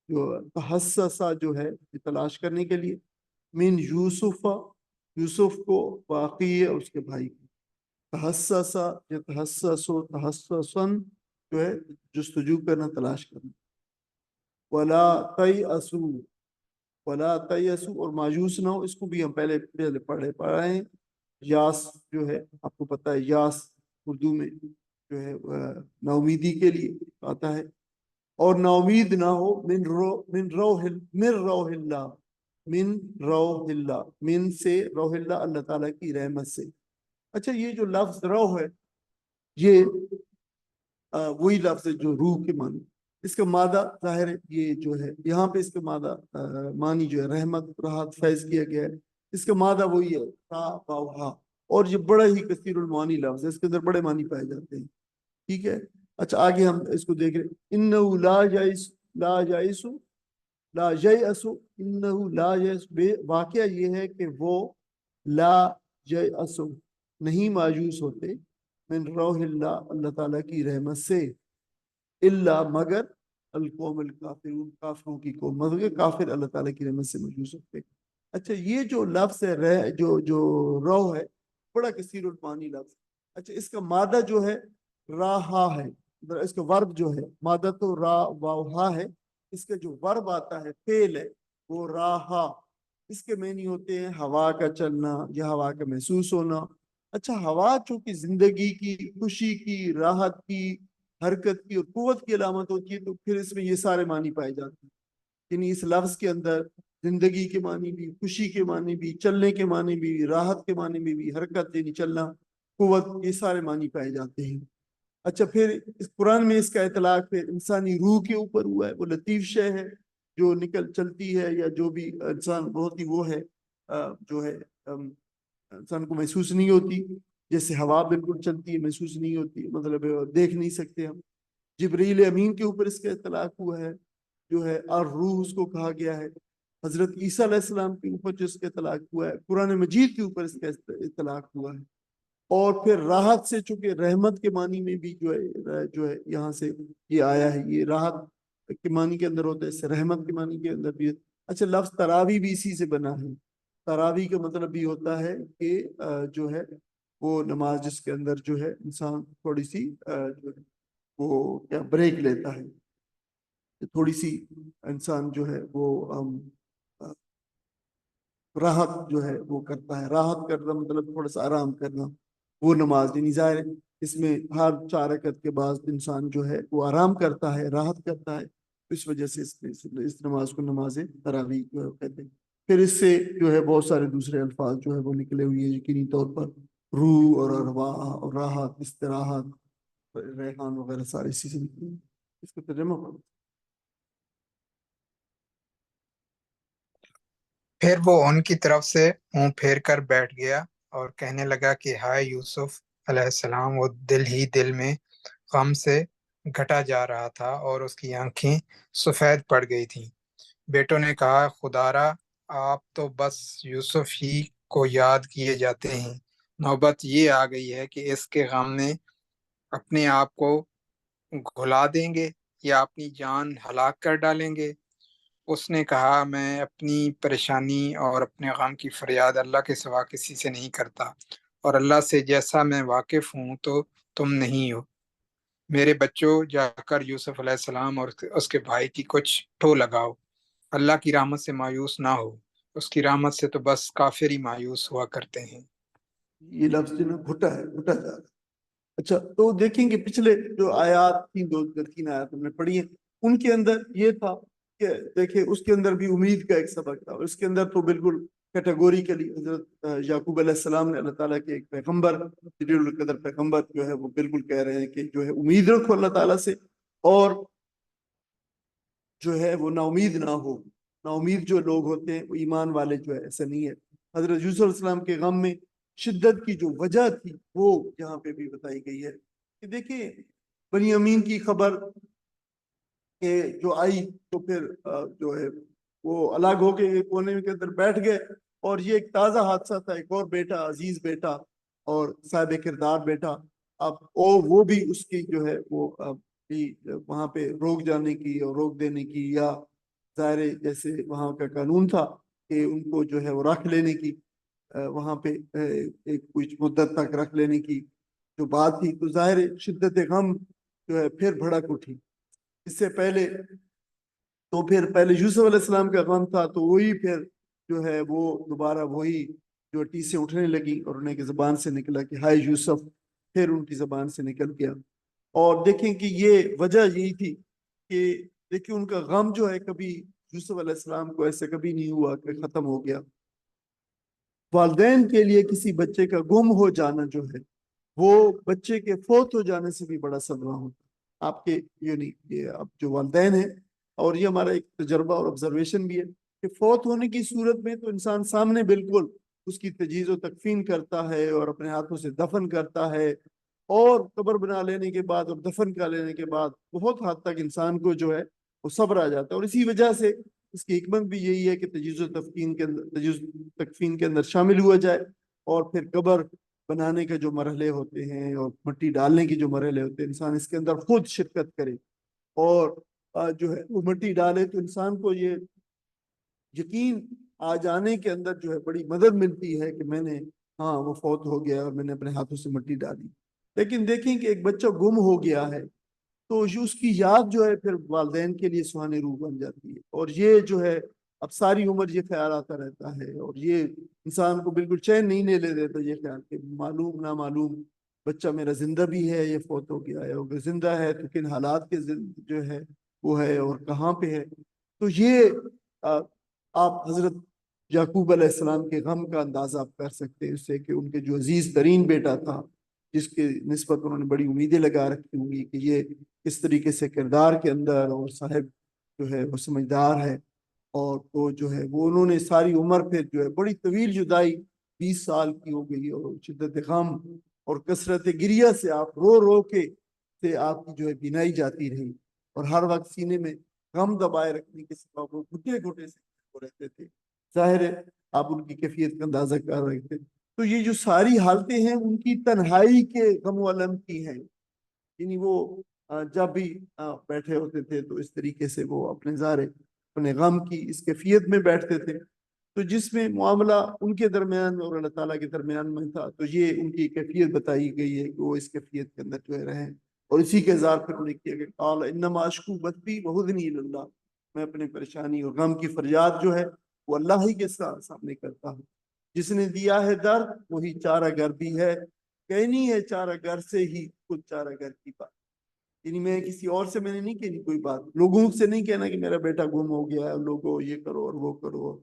جو تحسسا جو ہے تلاش کرنے کے لیے، من یوسف یوسف کو، واقعی ہے اس کے بھائی کو، تحسسا یا تحسسو تحسسن جو ہے جستجو کرنا، تلاش کرنا، ولا تیأسو ولا تیأسو اور مایوس نہ ہو، اس کو بھی ہم پہلے پڑھے ہیں، یاس جو ہے آپ کو پتہ ہے، یاس اردو میں جو ہے نا امیدی کے لیے آتا ہے، اور نا امید نہ ہو، من روح اللہ، من روح اللہ، من سے روح اللہ، اللہ تعالیٰ کی رحمت سے۔ اچھا یہ جو لفظ روح ہے یہ وہی لفظ ہے جو روح کے معنی، اس کا مادہ ظاہر ہے یہ جو ہے یہاں پہ اس کا مادہ معنی جو ہے رحمت، راحت، فیض کیا گیا ہے، اس کا مادہ وہی ہے تا باؤہا، اور یہ بڑا ہی کثیر المعانی لفظ ہے، اس کے اندر بڑے معنی پائے جاتے ہیں، ٹھیک ہے۔ اچھا آگے ہم اس کو دیکھ رہے ہیں، انہو لا جائسو لا ییأسو، انہو لا ییأس، واقعہ یہ ہے کہ وہ لا ییأسو نہیں مایوس ہوتے، من روح اللہ اللہ تعالیٰ کی رحمت سے، الا مگر القوم الکافرون کافروں کی قوم، مگر کافر اللہ تعالیٰ کی رحمت سے مایوس ہوتے۔ اچھا یہ جو لفظ ہے جو روح ہے بڑا کثیر المعانی لفظ، اچھا اس کا مادہ جو ہے راہا ہے، اس کا ورب جو ہے مادہ تو را واؤہا ہے، اس کا جو ورب آتا ہے فعل ہے وہ راہا، اس کے معنی ہوتے ہیں ہوا کا چلنا یا ہوا کا محسوس ہونا۔ اچھا ہوا چونکہ زندگی کی، خوشی کی، راحت کی، حرکت کی اور قوت کی علامت ہوتی ہے، تو پھر اس میں یہ سارے معنی پائے جاتے ہیں، یعنی اس لفظ کے اندر زندگی کے معنی بھی، خوشی کے معنی بھی، چلنے کے معنی بھی، راحت کے معنی بھی، حرکت یعنی چلنا، قوت، یہ سارے معنی پائے جاتے ہیں۔ اچھا پھر اس قرآن میں اس کا اطلاق پھر انسانی روح کے اوپر ہوا ہے، وہ لطیف شے ہے جو نکل چلتی ہے، یا جو بھی انسان بہت ہی وہ ہے جو ہے انسان کو محسوس نہیں ہوتی، جیسے ہوا بالکل چلتی ہے محسوس نہیں ہوتی، مطلب دیکھ نہیں سکتے ہم۔ جبریل امین کے اوپر اس کا اطلاق ہوا ہے، جو ہے اور روح اس کو کہا گیا ہے۔ حضرت عیسیٰ علیہ السلام کے اوپر جو اس کا اطلاق ہوا ہے، قرآن مجید کے اوپر اس کا اطلاق ہوا ہے۔ اور پھر راحت سے چونکہ رحمت کے معنی میں بھی جو ہے یہاں سے یہ آیا ہے، یہ راحت کے معنی کے اندر ہوتا ہے، اس سے رحمت کے معنی کے اندر بھی ہے۔ اچھا لفظ تراوی بھی اسی سے بنا ہے، تراوی کا مطلب بھی ہوتا ہے کہ جو ہے وہ نماز جس کے اندر جو ہے انسان تھوڑی سی جو ہے وہ کیا بریک لیتا ہے، تھوڑی سی انسان جو ہے وہ راحت جو ہے وہ کرتا ہے، راحت کرنا مطلب تھوڑا سا آرام کرنا، وہ نماز یعنی ظاہر ہے اس میں ہر 4 رکعت کے بعد انسان جو ہے وہ آرام کرتا ہے، راحت کرتا ہے، اس وجہ سے اس نماز کو نماز تراویح جو ہے کہتے ہیں۔ پھر اس سے جو ہے بہت سارے دوسرے الفاظ جو ہے وہ نکلے ہوئے ہیں، یقینی طور پر روح اور ارواح اور راحت، استراحت، ریحان وغیرہ سارے اسی سے نکلے ہیں۔ اس کو ترجمہ کرو۔ پھر وہ ان کی طرف سے منہ پھیر کر بیٹھ گیا اور کہنے لگا کہ ہائے یوسف علیہ السلام۔ وہ دل میں غم سے گھٹا جا رہا تھا اور اس کی آنکھیں سفید پڑ گئی تھیں۔ بیٹوں نے کہا خدارا آپ تو بس یوسف ہی کو یاد کیے جاتے ہیں، نوبت یہ آ گئی ہے کہ اس کے غم میں اپنے آپ کو گھلا دیں گے یا اپنی جان ہلاک کر ڈالیں گے۔ اس نے کہا میں اپنی پریشانی اور اپنے غم کی فریاد اللہ کے سوا کسی سے نہیں کرتا، اور اللہ سے جیسا میں واقف ہوں تو تم نہیں ہو۔ میرے بچوں جا کر یوسف علیہ السلام اور اس کے بھائی کی کچھ ٹھو لگاؤ، اللہ کی رحمت سے مایوس نہ ہو، اس کی رحمت سے تو بس کافر ہی مایوس ہوا کرتے ہیں۔ یہ لفظ جو نا گھٹا ہے، گھٹا جا رہا ہے۔ اچھا تو دیکھیں کہ پچھلے جو آیات تین تین آیات ہم نے پڑھی ہیں، ان کے اندر یہ تھا کہ دیکھیں اس کے اندر بھی امید کا ایک سبق تھا، اور اس کے اندر تو بالکل کیٹیگوریکلی حضرت یعقوب علیہ السلام نے اللہ تعالیٰ کے ایک پیغمبر، جلیل القدر پیغمبر جو ہے وہ بالکل کہہ رہے ہیں کہ جو ہے امید رکھو اللہ تعالیٰ سے، اور جو ہے وہ نا امید نہ ہو۔ نا امید جو لوگ ہوتے ہیں وہ ایمان والے جو ہے ایسا نہیں ہے۔ حضرت یوسف علیہ السلام کے غم میں شدت کی جو وجہ تھی وہ یہاں پہ بھی بتائی گئی ہے کہ دیکھیں بنی امین کی خبر کہ جو آئی تو پھر جو ہے وہ الگ ہو کے ایک کونے کے اندر بیٹھ گئے، اور یہ ایک تازہ حادثہ تھا، ایک اور بیٹا، عزیز بیٹا اور صاحب کردار بیٹا، اب وہ بھی اس کی جو ہے وہ وہاں پہ روک جانے کی اور روک دینے کی، یا ظاہر جیسے وہاں کا قانون تھا کہ ان کو جو ہے وہ رکھ لینے کی، وہاں پہ ایک کچھ مدت تک رکھ لینے کی جو بات تھی، تو ظاہر شدت غم جو ہے پھر بھڑک اٹھی۔ اس سے پہلے تو پھر پہلے یوسف علیہ السلام کا غم تھا، تو وہی پھر جو ہے وہ دوبارہ وہی جو ٹیسیں اٹھنے لگی، اور انہیں کی زبان سے نکلا کہ ہائے یوسف، پھر ان کی زبان سے نکل گیا۔ اور دیکھیں کہ یہ وجہ یہی تھی کہ دیکھیں ان کا غم جو ہے کبھی یوسف علیہ السلام کو ایسے کبھی نہیں ہوا کہ ختم ہو گیا۔ والدین کے لیے کسی بچے کا گم ہو جانا جو ہے وہ بچے کے فوت ہو جانے سے بھی بڑا صدمہ ہوتا ہے۔ آپ کے یعنی یہ اب جو والدین ہیں، اور یہ ہمارا ایک تجربہ اور آبزرویشن بھی ہے کہ فوت ہونے کی صورت میں تو انسان سامنے بالکل اس کی تجہیز و تکفین کرتا ہے اور اپنے ہاتھوں سے دفن کرتا ہے، اور قبر بنا لینے کے بعد اور دفن کر لینے کے بعد بہت حد تک انسان کو جو ہے وہ صبر آ جاتا ہے، اور اسی وجہ سے اس کی حکمت بھی یہی ہے کہ تجہیز و تکفین کے اندر شامل ہوا جائے، اور پھر قبر بنانے کے جو مرحلے ہوتے ہیں اور مٹی ڈالنے کے جو مرحلے ہوتے ہیں انسان اس کے اندر خود شرکت کرے، اور جو ہے وہ مٹی ڈالے تو انسان کو یہ یقین آ جانے کے اندر جو ہے بڑی مدد ملتی ہے کہ میں نے ہاں وہ فوت ہو گیا اور میں نے اپنے ہاتھوں سے مٹی ڈالی۔ لیکن دیکھیں کہ ایک بچہ گم ہو گیا ہے تو اس کی یاد جو ہے پھر والدین کے لیے سہانے روح بن جاتی ہے، اور یہ جو ہے اب ساری عمر یہ خیال آتا رہتا ہے، اور یہ انسان کو بالکل چین نہیں لے دیتا یہ خیال کہ معلوم نامعلوم بچہ میرا زندہ بھی ہے یہ فوت ہو گیا ہے، اگر زندہ ہے تو کن حالات کے جو ہے وہ ہے اور کہاں پہ ہے۔ تو یہ آپ حضرت یعقوب علیہ السلام کے غم کا اندازہ آپ کر سکتے ہیں اس سے کہ ان کے جو عزیز ترین بیٹا تھا جس کے نسبت انہوں نے بڑی امیدیں لگا رکھی ہوں گی کہ یہ اس طریقے سے کردار کے اندر اور صاحب جو ہے وہ سمجھدار ہے، اور وہ جو ہے وہ انہوں نے ساری عمر پھر جو ہے بڑی طویل جدائی 20 سال کی ہو گئی، اور شدت غم اور کثرت گریہ سے آپ رو رو کے سے آپ کی جو ہے بینائی جاتی رہی، اور ہر وقت سینے میں غم دبائے رکھنے کے سبب وہ گھٹے گھٹے سے رہتے تھے۔ ظاہر ہے آپ ان کی کیفیت کا اندازہ کر رہے تھے۔ تو یہ جو ساری حالتیں ہیں ان کی تنہائی کے غم و الم کی ہیں، یعنی وہ جب بھی بیٹھے ہوتے تھے تو اس طریقے سے وہ اپنے ظاہر اپنے غم کی اس کیفیت میں بیٹھتے تھے، تو جس میں معاملہ ان کے درمیان اور اللہ تعالیٰ کے درمیان میں تھا، تو یہ ان کی کیفیت بتائی گئی ہے کہ وہ اس کیفیت کے اندر جو ہے رہیں، اور اسی کے اظہار پھر انہیں کیا کہ قال انما اشکو بثی وحزنی الی اللہ، میں اپنے پریشانی اور غم کی فریاد جو ہے وہ اللہ ہی کے سامنے کرتا ہوں، جس نے دیا ہے درد وہی چارہ گر بھی ہے، کہنی ہے چارہ گر سے ہی خود چارہ گر کی بات۔ یعنی میں کسی اور سے میں نے نہیں کہی کوئی بات، لوگوں سے نہیں کہنا کہ میرا بیٹا گم ہو گیا ہے، لوگوں یہ کرو اور وہ کرو،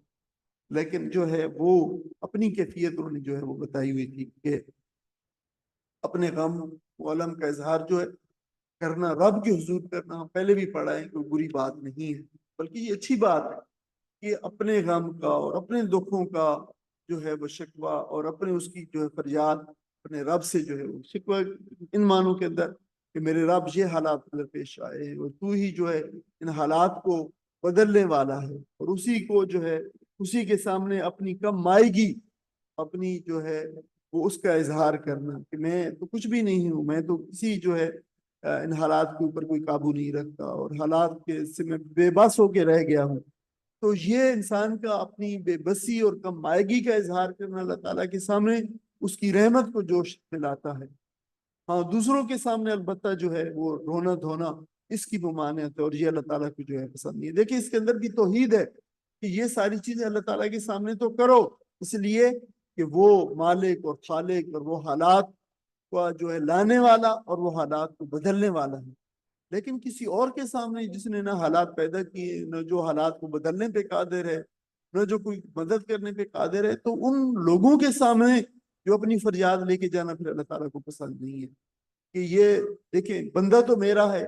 لیکن جو ہے وہ اپنی کیفیت انہوں نے جو ہے وہ بتائی ہوئی تھی کہ اپنے غم و الم کا اظہار جو ہے کرنا، رب کے حضور کرنا، ہم پہلے بھی پڑھا ہے، کوئی بری بات نہیں ہے، بلکہ یہ اچھی بات ہے کہ اپنے غم کا اور اپنے دکھوں کا جو ہے وہ شکوہ اور اپنے اس کی جو ہے فریاد اپنے رب سے جو ہے وہ شکوہ ان معنوں کے اندر کہ میرے رب یہ حالات اندر پیش آئے اور تو ہی جو ہے ان حالات کو بدلنے والا ہے، اور اسی کو جو ہے اسی کے سامنے اپنی کم مائیگی، اپنی جو ہے وہ اس کا اظہار کرنا کہ میں تو کچھ بھی نہیں ہوں، میں تو کسی جو ہے ان حالات کے اوپر کوئی قابو نہیں رکھتا اور حالات کے سے میں بے بس ہو کے رہ گیا ہوں۔ تو یہ انسان کا اپنی بے بسی اور کم مائیگی کا اظہار کرنا اللہ تعالیٰ کے سامنے اس کی رحمت کو جوش دلاتا ہے۔ ہاں، دوسروں کے سامنے البتہ جو ہے وہ رونا دھونا اس کی ممانعت ہے، اور یہ اللہ تعالیٰ کو جو ہے پسند نہیں ہے۔ دیکھیں اس کے اندر بھی توحید ہے کہ یہ ساری چیزیں اللہ تعالیٰ کے سامنے تو کرو، اس لیے کہ وہ مالک اور خالق اور وہ حالات کو جو ہے لانے والا اور وہ حالات کو بدلنے والا ہے۔ لیکن کسی اور کے سامنے جس نے نہ حالات پیدا کیے، نہ جو حالات کو بدلنے پہ قادر ہے، نہ جو کوئی مدد کرنے پہ قادر ہے، تو ان لوگوں کے سامنے جو اپنی فریاد لے کے جانا پھر اللہ تعالیٰ کو پسند نہیں ہے کہ یہ دیکھیں بندہ تو میرا ہے،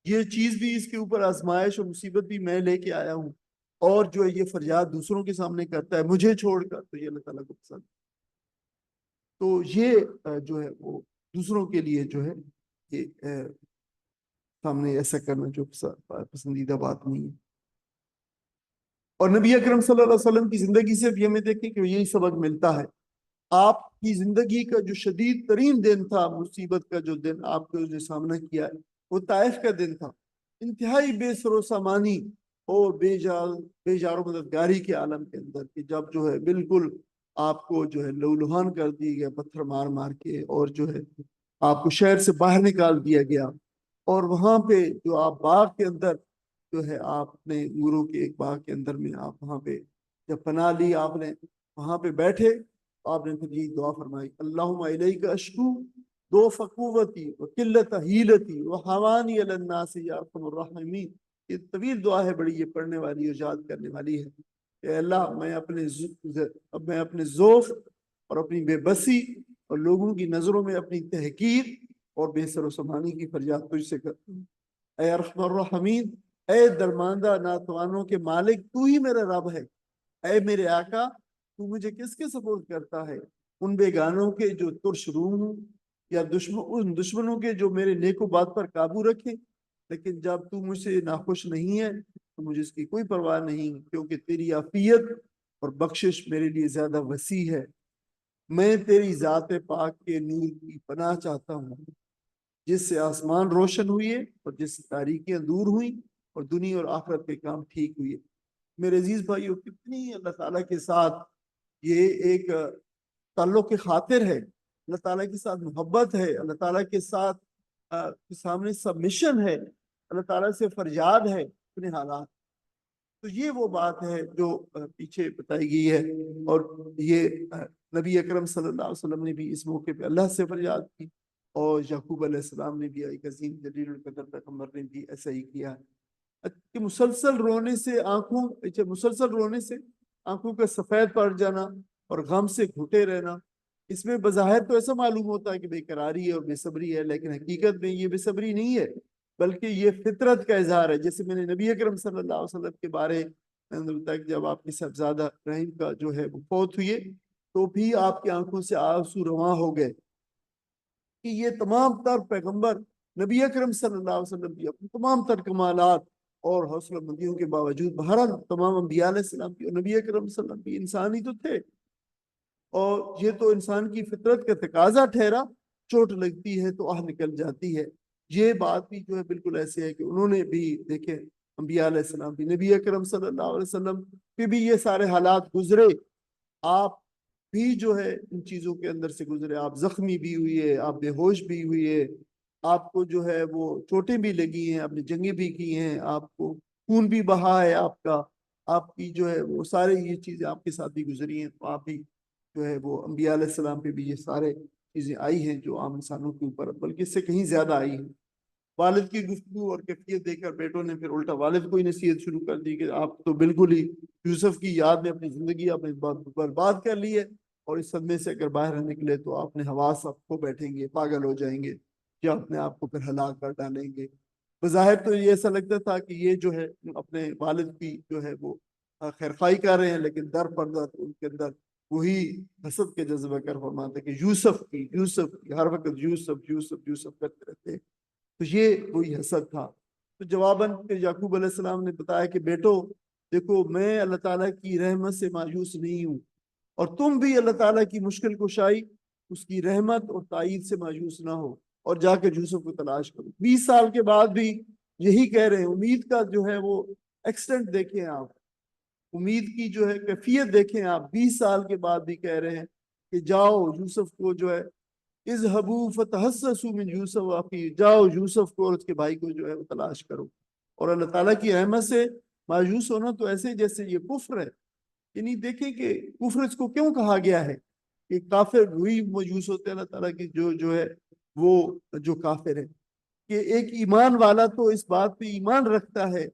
یہ چیز بھی اس کے اوپر آزمائش اور مصیبت بھی میں لے کے آیا ہوں، اور جو ہے یہ فریاد دوسروں کے سامنے کرتا ہے مجھے چھوڑ کر، تو یہ اللہ تعالیٰ کو پسند۔ تو یہ جو ہے وہ دوسروں کے لیے جو ہے یہ سامنے ایسا کرنا جو پسندیدہ بات نہیں ہے۔ اور نبی اکرم صلی اللہ علیہ وسلم کی زندگی سے بھی ہمیں دیکھیں کہ یہی سبق ملتا ہے۔ آپ کی زندگی کا جو شدید ترین دن تھا، مصیبت کا جو دن آپ کو جو سامنا کیا ہے، وہ طائف کا دن تھا، انتہائی بے سر و سامانی اور بے جار و مددگاری کے عالم کے اندر، کہ جب جو ہے بالکل آپ کو جو ہے لہولہان کر دی گیا پتھر مار مار کے، اور جو ہے آپ کو شہر سے باہر نکال دیا گیا، اور وہاں پہ جو آپ باغ کے اندر جو ہے آپ نے انگوروں کے ایک باغ کے اندر میں آپ وہاں پہ جب پناہ لی، آپ نے وہاں پہ بیٹھے، آپ نے پھر یہ دعا فرمائی، اللہم الیک اشکو دو فقوتی و قلت حیلتی و حوانی علی الناس یا ارحم الراحمین۔ یہ طویل دعا ہے، بڑی یہ پڑھنے والی اور یاد کرنے والی ہے کہ اللہ میں اپنے ضعف اور اپنی بے بسی اور لوگوں کی نظروں میں اپنی تحقیر اور بے سر و سامانی کی فریاد تجھ سے کرتا ہوں۔ اے ارحم الراحمین، اے درماندہ ناتوانوں کے مالک، تو ہی میرا رب ہے۔ اے میرے آقا، تو مجھے کس کے سپورٹ کرتا ہے؟ ان بیگانوں کے جو ترش روح ہوں، یا ان دشمنوں کے جو میرے نیک و بات پر قابو رکھے، لیکن جب تو مجھ سے ناخوش نہیں ہے تو مجھے اس کی کوئی پرواہ نہیں، کیونکہ تیری عافیت اور بخشش میرے لیے زیادہ وسیع ہے۔ میں تیری ذات پاک کے نور کی پناہ چاہتا ہوں، جس سے آسمان روشن ہوئے اور جس سے تاریکیاں دور ہوئیں اور دنیا اور آخرت کے کام ٹھیک ہوئے۔ میرے عزیز بھائیو، کتنی اللہ تعالیٰ کے ساتھ یہ ایک تعلق کی خاطر ہے، اللہ تعالیٰ کے ساتھ محبت ہے، اللہ تعالیٰ کے ساتھ سامنے سبمیشن ہے، اللہ تعالیٰ سے فریاد ہے اپنے حالات۔ تو یہ وہ بات ہے جو پیچھے بتائی گئی ہے، اور یہ نبی اکرم صلی اللہ علیہ وسلم نے بھی اس موقع پہ اللہ سے فریاد کی، اور یعقوب علیہ السلام نے بھی، ایک عظیم جلیل القدر پیغمبر نے بھی ایسا ہی کیا ہے کہ مسلسل رونے سے آنکھوں کا سفید پڑ جانا اور غم سے گھٹے رہنا، اس میں بظاہر تو ایسا معلوم ہوتا ہے کہ بے قراری ہے اور بے صبری ہے، لیکن حقیقت میں یہ بے صبری نہیں ہے، بلکہ یہ فطرت کا اظہار ہے۔ جیسے میں نے نبی اکرم صلی اللہ علیہ وسلم کے بارے میں جب آپ کے صاحبزادہ ابراہیم کا جو ہے وہ فوت ہوئے، تو بھی آپ کی آنکھوں سے آنسو رواں ہو گئے کہ یہ تمام تر پیغمبر نبی اکرم صلی اللہ علیہ وسلم کی اپنی تمام تر کمالات اور حوصلہ مندیوں کے باوجود، بہرحال تمام انبیاء علیہ السلام کی اور نبی اکرم صلی اللہ علیہ وسلم بھی انسان ہی تو تھے، اور یہ تو انسان کی فطرت کا تقاضا ٹھہرا، چوٹ لگتی ہے تو آہ نکل جاتی ہے۔ یہ بات بھی جو ہے بالکل ایسے ہے کہ انہوں نے بھی دیکھیں، انبیاء علیہ السلام بھی، نبی اکرم صلی اللہ علیہ وسلم پہ بھی یہ سارے حالات گزرے، آپ بھی جو ہے ان چیزوں کے اندر سے گزرے، آپ زخمی بھی ہوئے، آپ بے ہوش بھی ہوئے، آپ کو جو ہے وہ چوٹیں بھی لگی ہیں، آپ نے جنگیں بھی کی ہیں، آپ کو خون بھی بہا ہے آپ کا، آپ کی جو ہے وہ سارے یہ چیزیں آپ کے ساتھ بھی گزری ہیں، تو آپ بھی جو ہے وہ انبیاء علیہ السلام پہ بھی یہ سارے چیزیں آئی ہیں جو عام انسانوں کے اوپر بلکہ اس سے کہیں زیادہ آئی ہیں۔ والد کی گفتگو اور کیفیت دیکھ کر بیٹوں نے پھر الٹا والد کو ہی نصیحت شروع کر دی کہ آپ تو بالکل ہی یوسف کی یاد میں اپنی زندگی اپنی برباد کر لی ہے، اور اس صدمے سے اگر باہر نکلے تو آپ نے حواس آپ کو بیٹھیں گے، پاگل ہو جائیں گے، یا اپنے آپ کو پھر ہلاک کر ڈالیں گے۔ بظاہر تو یہ ایسا لگتا تھا کہ یہ جو ہے اپنے والد کی جو ہے وہ خیرخواہی کر رہے ہیں، لیکن در پردہ تو ان کے اندر وہی حسد کے جذبہ کر فرماتے کہ یوسف کی ہر وقت یوسف یوسف یوسف کرتے رہتے، تو یہ وہی حسد تھا۔ تو جواباً پھر یعقوب علیہ السلام نے بتایا کہ بیٹو دیکھو، میں اللہ تعالیٰ کی رحمت سے مایوس نہیں ہوں، اور تم بھی اللہ تعالیٰ کی مشکل کشائی، اس کی رحمت اور تائید سے مایوس نہ ہو، اور جا کے یوسف کو تلاش کرو۔ 20 سال کے بعد بھی یہی کہہ رہے ہیں، امید کا جو ہے وہ ایکسٹینٹ دیکھیں آپ، امید کی جو ہے کیفیت دیکھیں آپ، 20 سال کے بعد بھی کہہ رہے ہیں کہ جاؤ یوسف کو جو ہے اذهبوا فتحسسوا من یوسف واخیہ، جاؤ یوسف کو اور اس کے بھائی کو جو ہے وہ تلاش کرو۔ اور اللہ تعالیٰ کی رحمت سے مایوس ہونا تو ایسے جیسے یہ کفر ہے، یعنی دیکھیں کہ کفر اس کو کیوں کہا گیا ہے کہ کافر وہی مایوس ہوتے ہیں اللہ تعالیٰ کی جو ہے وہ جو کافر ہے، کہ ایک ایمان والا تو اس بات پہ ایمان رکھتا ہے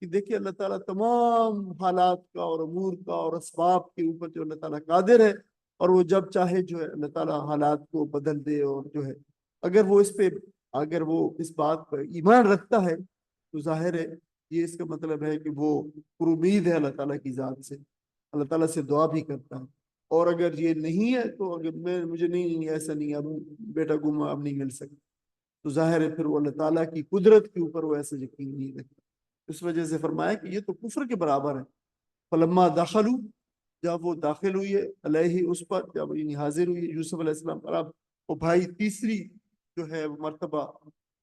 کہ دیکھیں اللہ تعالیٰ تمام حالات کا اور امور کا اور اسباب کے اوپر جو اللہ تعالیٰ قادر ہے، اور وہ جب چاہے جو ہے اللہ تعالیٰ حالات کو بدل دے، اور جو ہے اگر وہ اس بات پر ایمان رکھتا ہے تو ظاہر ہے یہ اس کا مطلب ہے کہ وہ پر امید ہے اللہ تعالیٰ کی ذات سے، اللہ تعالیٰ سے دعا بھی کرتا ہے۔ اور اگر یہ نہیں ہے تو اگر مجھے نہیں ایسا نہیں، اب بیٹا گما اب نہیں مل سکتا، تو ظاہر ہے پھر وہ اللہ تعالیٰ کی قدرت کے اوپر وہ ایسا یقین نہیں رکھتا۔ اس وجہ سے فرمایا کہ یہ تو کفر کے برابر ہے۔ فلما دخلوا، جب وہ داخل ہوئی ہے علیہ اس پر، جب یعنی حاضر ہوئی یوسف علیہ السلام پر، اب وہ بھائی تیسری جو ہے مرتبہ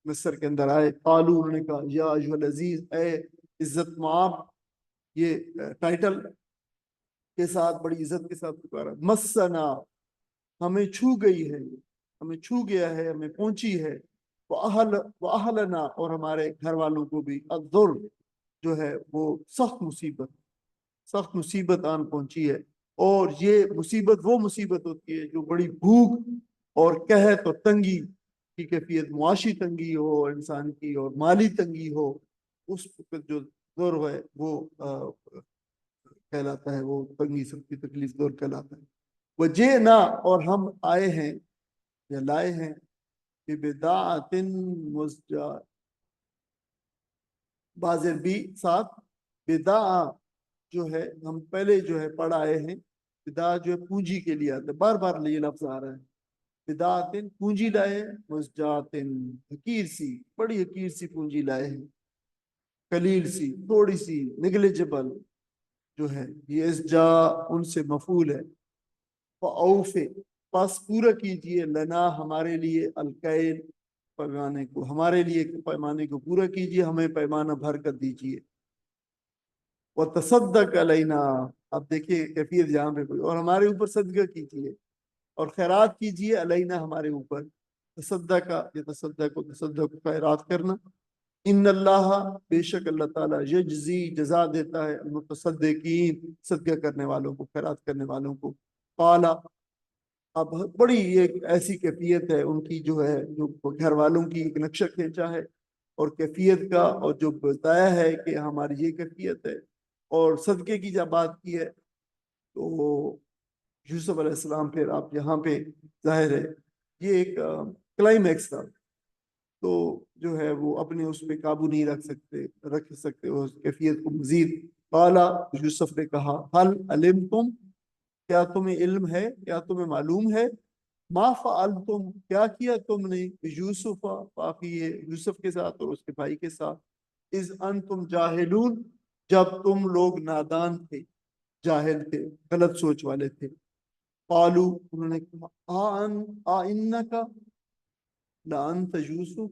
مصر کے اندر آئے، قالو انہوں نے کہا یا ایھا العزیز، اے عزت مآب، یہ ٹائٹل کے ساتھ بڑی عزت کے ساتھ پکارا، مسنا، ہمیں چھو گئی ہے، ہمیں چھو گیا ہے، ہمیں پہنچی ہے، وَأَهْلَنَا، اور ہمارے گھر والوں کو بھی، الضر جو ہے وہ سخت مصیبت آن پہنچی ہے۔ اور یہ مصیبت وہ مصیبت ہوتی ہے جو بڑی بھوک اور قحط اور تنگی کی کیفیت، معاشی تنگی ہو انسان کی اور مالی تنگی ہو، اس وقت جو دور ہے وہ کہلاتا ہے، وہ تنگی سب کی تکلیف دور کہلاتا ہے۔ وجئنا، اور ہم آئے ہیں یا لائے ہیں، ببضاعۃ مزجاۃ، بازر بھی ساتھ، بضاع جو ہے ہم پہلے جو ہے پڑھ آئے ہیں، بضاع جو ہے پونجی کے لیے آتا ہے، بار بار یہ لفظ آ رہا ہے، بضاعۃ پونجی لائے ہیں، مزجاۃ حقیر سی، بڑی حقیر سی پونجی لائے ہیں، قلیل سی، تھوڑی سی، نیگلیجبل جو ہے، یہ اسجا ان سے مفعول ہے۔ فَأَوْفِ، پس پورا کیجئے، لنا ہمارے لیے، الکیل پیمانے کو، ہمارے لیے پیمانے کو پورا کیجئے، ہمیں پیمانہ بھر کر دیجئے۔ وَتَصَدَّقْ عَلَيْنَا، اب دیکھیے کیفیت جہاں پہ کوئی، اور ہمارے اوپر صدقہ کیجئے اور خیرات کیجئے، علینا ہمارے اوپر، تصدق، یہ تصدق خیرات کرنا، ان اللہ، بے شک اللہ تعالیٰ، یجزی جزا دیتا ہے، المتصدقین صدقہ کرنے والوں کو، خیرات کرنے والوں کو۔ قال، اب بڑی ایک ایسی کیفیت ہے ان کی جو ہے، جو گھر والوں کی ایک نقشہ کھینچا ہے اور کیفیت کا، اور جو بتایا ہے کہ ہماری یہ کیفیت ہے، اور صدقے کی جب بات کی ہے تو یوسف علیہ السلام، پھر آپ یہاں پہ ظاہر ہے یہ ایک کلائمیکس تھا، تو جو ہے وہ اپنے اس پہ قابو نہیں رکھ سکتے اس کیفیت کو مزید۔ قالا، یوسف نے کہا، حل علمتم، کیا تمہیں علم ہے، کیا تمہیں معلوم ہے، ما فعلتم، کیا کیا تم نے، یوسف باقی یوسف کے ساتھ اور اس کے بھائی کے ساتھ، اذ انتم جاہلون، جب تم لوگ نادان تھے، جاہل تھے، غلط سوچ والے تھے۔ قالو، انہوں نے کہا، انکا لانت یوسف،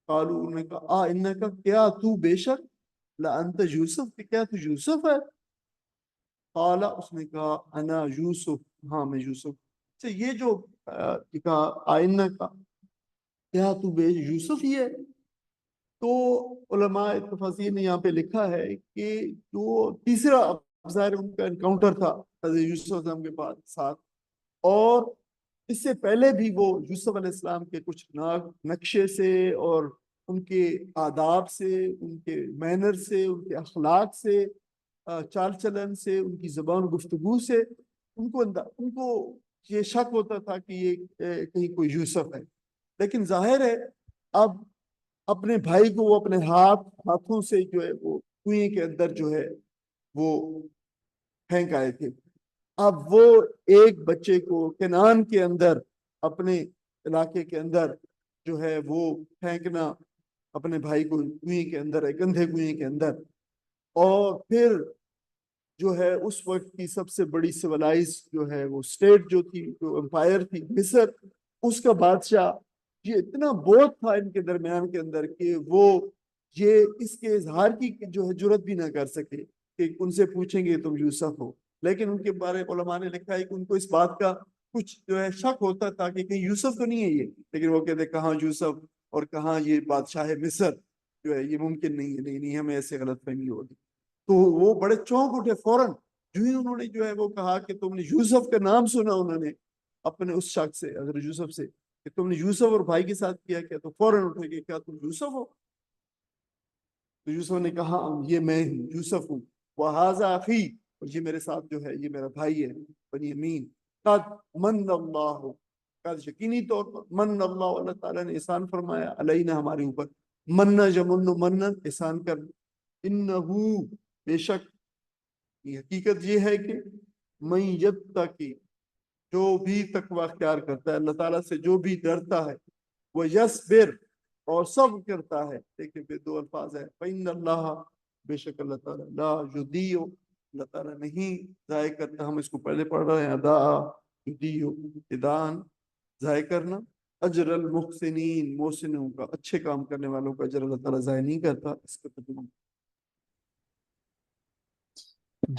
قالو، انہوں نے کہا، انکا، کیا تو، بے شک، لانت یوسف، کہ کیا تو یوسف ہے۔ قال، اس نے کہا، انا یوسف، ہاں میں یوسف۔ اچھا، یہ جو کہا آئینہ کا، کیا تو بے یوسف ہی ہے، تو علماء تفاسیر نے یہاں پہ لکھا ہے کہ جو تیسرا ظاہر ان کا انکاؤنٹر تھا حضرت یوسف علیہ السلام کے ساتھ، اور اس سے پہلے بھی وہ یوسف علیہ السلام کے کچھ نقشے سے اور ان کے آداب سے، ان کے مینر سے، ان کے اخلاق سے، چال چلن سے، ان کی زبان گفتگو سے ان کو یہ شک ہوتا تھا کہ یہ کہیں کوئی یوسف ہے. لیکن ظاہر ہے اب اپنے بھائی کو وہ اپنے ہاتھوں سے جو ہے وہ کنویں کے اندر جو ہے وہ پھینک آئے تھے. اب وہ ایک بچے کو کنعان کے اندر، اپنے علاقے کے اندر جو ہے وہ پھینکنا اپنے بھائی کو کنویں کے اندر، ایک اندھے کنویں کے اندر، اور پھر جو ہے اس وقت کی سب سے بڑی سیولائز جو ہے وہ اسٹیٹ جو تھی، جو امپائر تھی مصر، اس کا بادشاہ یہ اتنا بہت تھا ان کے درمیان کے اندر کہ وہ یہ اس کے اظہار کی جو ہے جرت بھی نہ کر سکے کہ ان سے پوچھیں گے تم یوسف ہو. لیکن ان کے بارے علماء نے لکھا ہے کہ ان کو اس بات کا کچھ جو ہے شک ہوتا تھا کہ کہیں یوسف تو نہیں ہے یہ، لیکن وہ کہتے کہاں یوسف اور کہاں یہ بادشاہ مصر جو ہے، یہ ممکن نہیں ہے، نہیں ہمیں ایسے غلط فہمی ہوگی. تو وہ بڑے چونک اٹھے فوراً جو ہی انہوں نے جو ہے وہ کہا کہ تم نے یوسف کا نام سنا، انہوں نے اپنے اس شخص سے، حضرت یوسف سے، کہ تم نے یوسف اور بھائی کے ساتھ کیا کیا، تو فوراً اٹھے کہ کیا تم یوسف ہو؟ تو یوسف نے کہا یہ میں ہوں، یوسف ہوں. وَهَذَا أَخِي، اور یہ میرے ساتھ جو ہے یہ میرا بھائی ہے بنیامین. قد من اللہ، قد یقینی طور پر، من اللہ، اللہ تعالیٰ نے احسان فرمایا، علینا ہمارے اوپر. مننا یمن منن، احسان کر. انہو، بے شک یہ حقیقت یہ ہے کہ من یتقی، جو بھی تقوی اختیار کرتا ہے اللہ تعالیٰ سے، جو بھی ڈرتا ہے، وہ یصبر، اور صبر کرتا ہے. دیکھیں پہ دو الفاظ ہے، فإن اللہ، بے شک اللہ تعالیٰ، لا یضیع، اللہ تعالیٰ نہیں ضائع کرتا. ہم اس کو پہلے پڑھ رہے ہیں، ادا یضیع، ادان ضائع کرنا، اجر المحسنین، محسنوں کا، اچھے کام کرنے والوں کا اجر اللہ تعالیٰ ضائع نہیں کرتا. اس کا ترجمہ.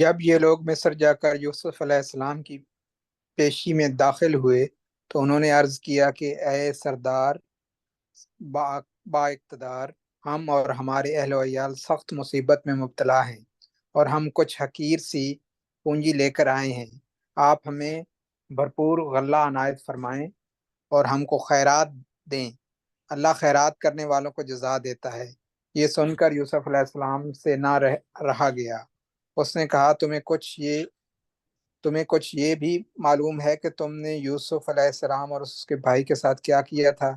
جب یہ لوگ مصر جا کر یوسف علیہ السلام کی پیشی میں داخل ہوئے تو انہوں نے عرض کیا کہ اے سردار با اقتدار، ہم اور ہمارے اہل و عیال سخت مصیبت میں مبتلا ہیں، اور ہم کچھ حقیر سی پونجی لے کر آئے ہیں. آپ ہمیں بھرپور غلہ عنایت فرمائیں اور ہم کو خیرات دیں، اللہ خیرات کرنے والوں کو جزا دیتا ہے. یہ سن کر یوسف علیہ السلام سے نہ رہا گیا. اس نے کہا تمہیں کچھ یہ بھی معلوم ہے کہ تم نے یوسف علیہ السلام اور اس کے بھائی کے ساتھ کیا کیا تھا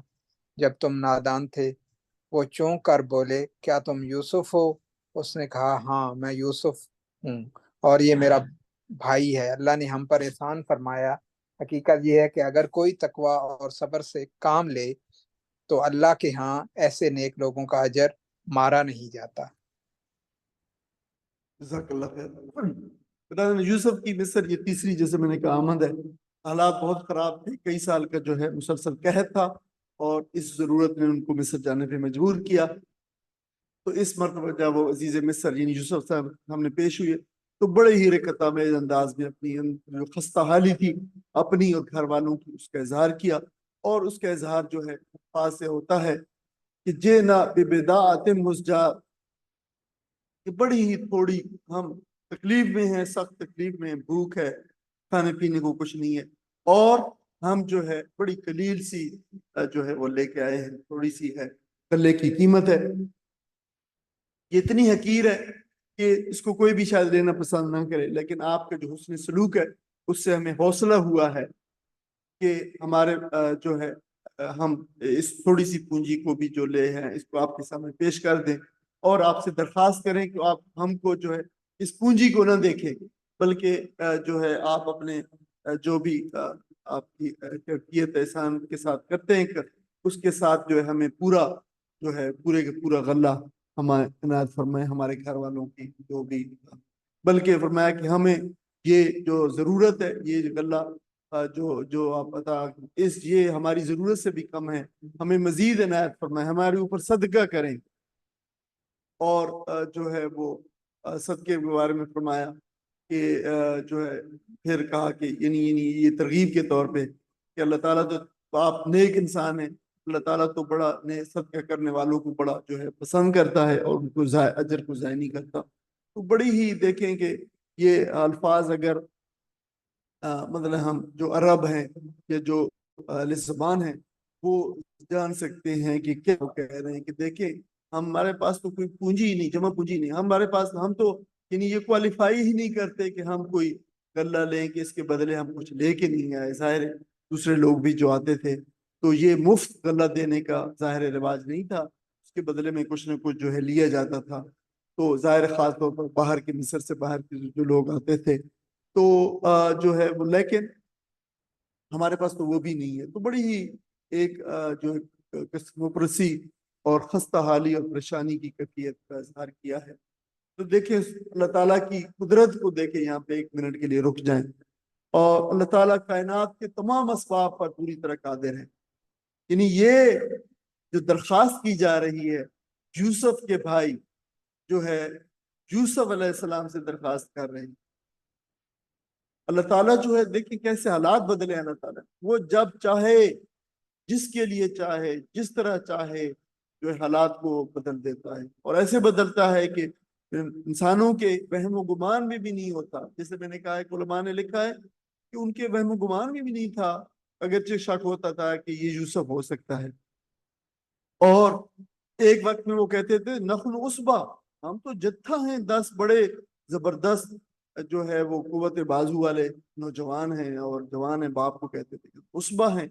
جب تم نادان تھے؟ وہ چونک کر بولے، کیا تم یوسف ہو؟ اس نے کہا، ہاں میں یوسف ہوں، اور یہ میرا بھائی ہے. اللہ نے ہم پر احسان فرمایا. حقیقت یہ ہے کہ اگر کوئی تقوی اور صبر سے کام لے تو اللہ کے ہاں ایسے نیک لوگوں کا اجر مارا نہیں جاتا. جزاک اللہ خیر. یوسف کی مصر یہ تیسری، جیسے میں نے کہا، آمد ہے. حالات بہت خراب تھے، کئی سال کا جو ہے مسلسل قحط تھا، اور اس ضرورت نے ان کو مصر جانے پہ مجبور کیا. تو اس مرتبہ جب وہ عزیز مصر یعنی یوسف صاحب ہم نے پیش ہوئے تو بڑے ہی رقت آمیز انداز میں اپنی جو خستہ حالی تھی اپنی اور گھر والوں کی، اس کا اظہار کیا. اور اس کا اظہار جو ہے پاس سے ہوتا ہے کہ جینا ببداعت مزجاة، کہ بڑی ہی تھوڑی ہم تکلیف میں ہیں، سخت تکلیف میں ہیں، بھوک ہے، کھانے پینے کو کچھ نہیں ہے، اور ہم جو ہے بڑی قلیل سی جو ہے وہ لے کے آئے ہیں، تھوڑی سی ہے، غلے کی قیمت ہے. یہ اتنی حقیر ہے کہ اس کو کوئی بھی شاید لینا پسند نہ کرے، لیکن آپ کا جو حسن سلوک ہے اس سے ہمیں حوصلہ ہوا ہے کہ ہمارے جو ہے ہم اس تھوڑی سی پونجی کو بھی جو لے ہیں اس کو آپ کے سامنے پیش کر دیں، اور آپ سے درخواست کریں کہ آپ ہم کو جو ہے اس پونجی کو نہ دیکھیں، بلکہ جو ہے آپ اپنے جو بھی آپ کی کیفیت احسان کے ساتھ کرتے ہیں اس کے ساتھ جو ہے ہمیں پورا جو ہے پورے کا پورا غلہ ہمارے عنایت فرمائے، ہمارے گھر والوں کی جو بھی. بلکہ فرمایا کہ ہمیں یہ جو ضرورت ہے، یہ غلہ جو آپ بتا یہ ہماری ضرورت سے بھی کم ہے، ہمیں مزید عنایت فرمائے، ہمارے اوپر صدقہ کریں. اور جو ہے وہ صدقے کے بارے میں فرمایا کہ جو ہے پھر کہا کہ یعنی یہ ترغیب کے طور پہ کہ اللہ تعالیٰ تو آپ نیک انسان ہیں، اللہ تعالیٰ تو بڑا صدقہ کرنے والوں کو بڑا جو ہے پسند کرتا ہے اور ان کو اجر کو ضائع نہیں کرتا. تو بڑی ہی دیکھیں کہ یہ الفاظ اگر مطلب ہم جو عرب ہیں یا جو اہل زبان ہیں وہ جان سکتے ہیں کہ کیا وہ کہہ رہے ہیں کہ دیکھیں ہمارے پاس تو کوئی پونجی ہی نہیں، جمع پونجی نہیں ہمارے پاس، ہم تو یعنی یہ کوالیفائی ہی نہیں کرتے کہ ہم کوئی غلہ لیں کہ اس کے بدلے ہم کچھ لے کے نہیں آئے۔ ظاہر ہے دوسرے لوگ بھی جو آتے تھے تو یہ مفت غلہ دینے کا ظاہر رواج نہیں تھا، اس کے بدلے میں کچھ نہ کچھ جو ہے لیا جاتا تھا۔ تو ظاہر خاص طور پر باہر کے، مصر سے باہر کے جو لوگ آتے تھے تو جو ہے وہ، لیکن ہمارے پاس تو وہ بھی نہیں ہے۔ تو بڑی ہی ایک جو قسموپرسی اور خستہ حالی اور پریشانی کی کیفیت کا اظہار کیا ہے۔ تو دیکھیں اللہ تعالیٰ کی قدرت کو دیکھیں، یہاں پہ ایک منٹ کے لیے رک جائیں، اور اللہ تعالیٰ کائنات کے تمام اسباب پر پوری طرح قادر ہے۔ یعنی یہ جو درخواست کی جا رہی ہے، یوسف کے بھائی جو ہے یوسف علیہ السلام سے درخواست کر رہے ہیں، اللہ تعالیٰ جو ہے دیکھیں کیسے حالات بدلے اللہ تعالیٰ، وہ جب چاہے، جس کے لیے چاہے، جس طرح چاہے جو ہے حالات کو بدل دیتا ہے، اور ایسے بدلتا ہے کہ انسانوں کے وہم و گمان میں بھی نہیں ہوتا۔ جیسے میں نے کہا ہے کہ علماء نے لکھا ہے کہ ان کے وہم و گمان میں بھی نہیں تھا، اگرچہ شک ہوتا تھا کہ یہ یوسف ہو سکتا ہے، اور ایک وقت میں وہ کہتے تھے نخل عصبہ، ہم تو جتھا ہیں، 10 بڑے زبردست جو ہے وہ قوت بازو والے نوجوان ہیں، اور جوان ہیں، باپ کو کہتے تھے عصبہ ہیں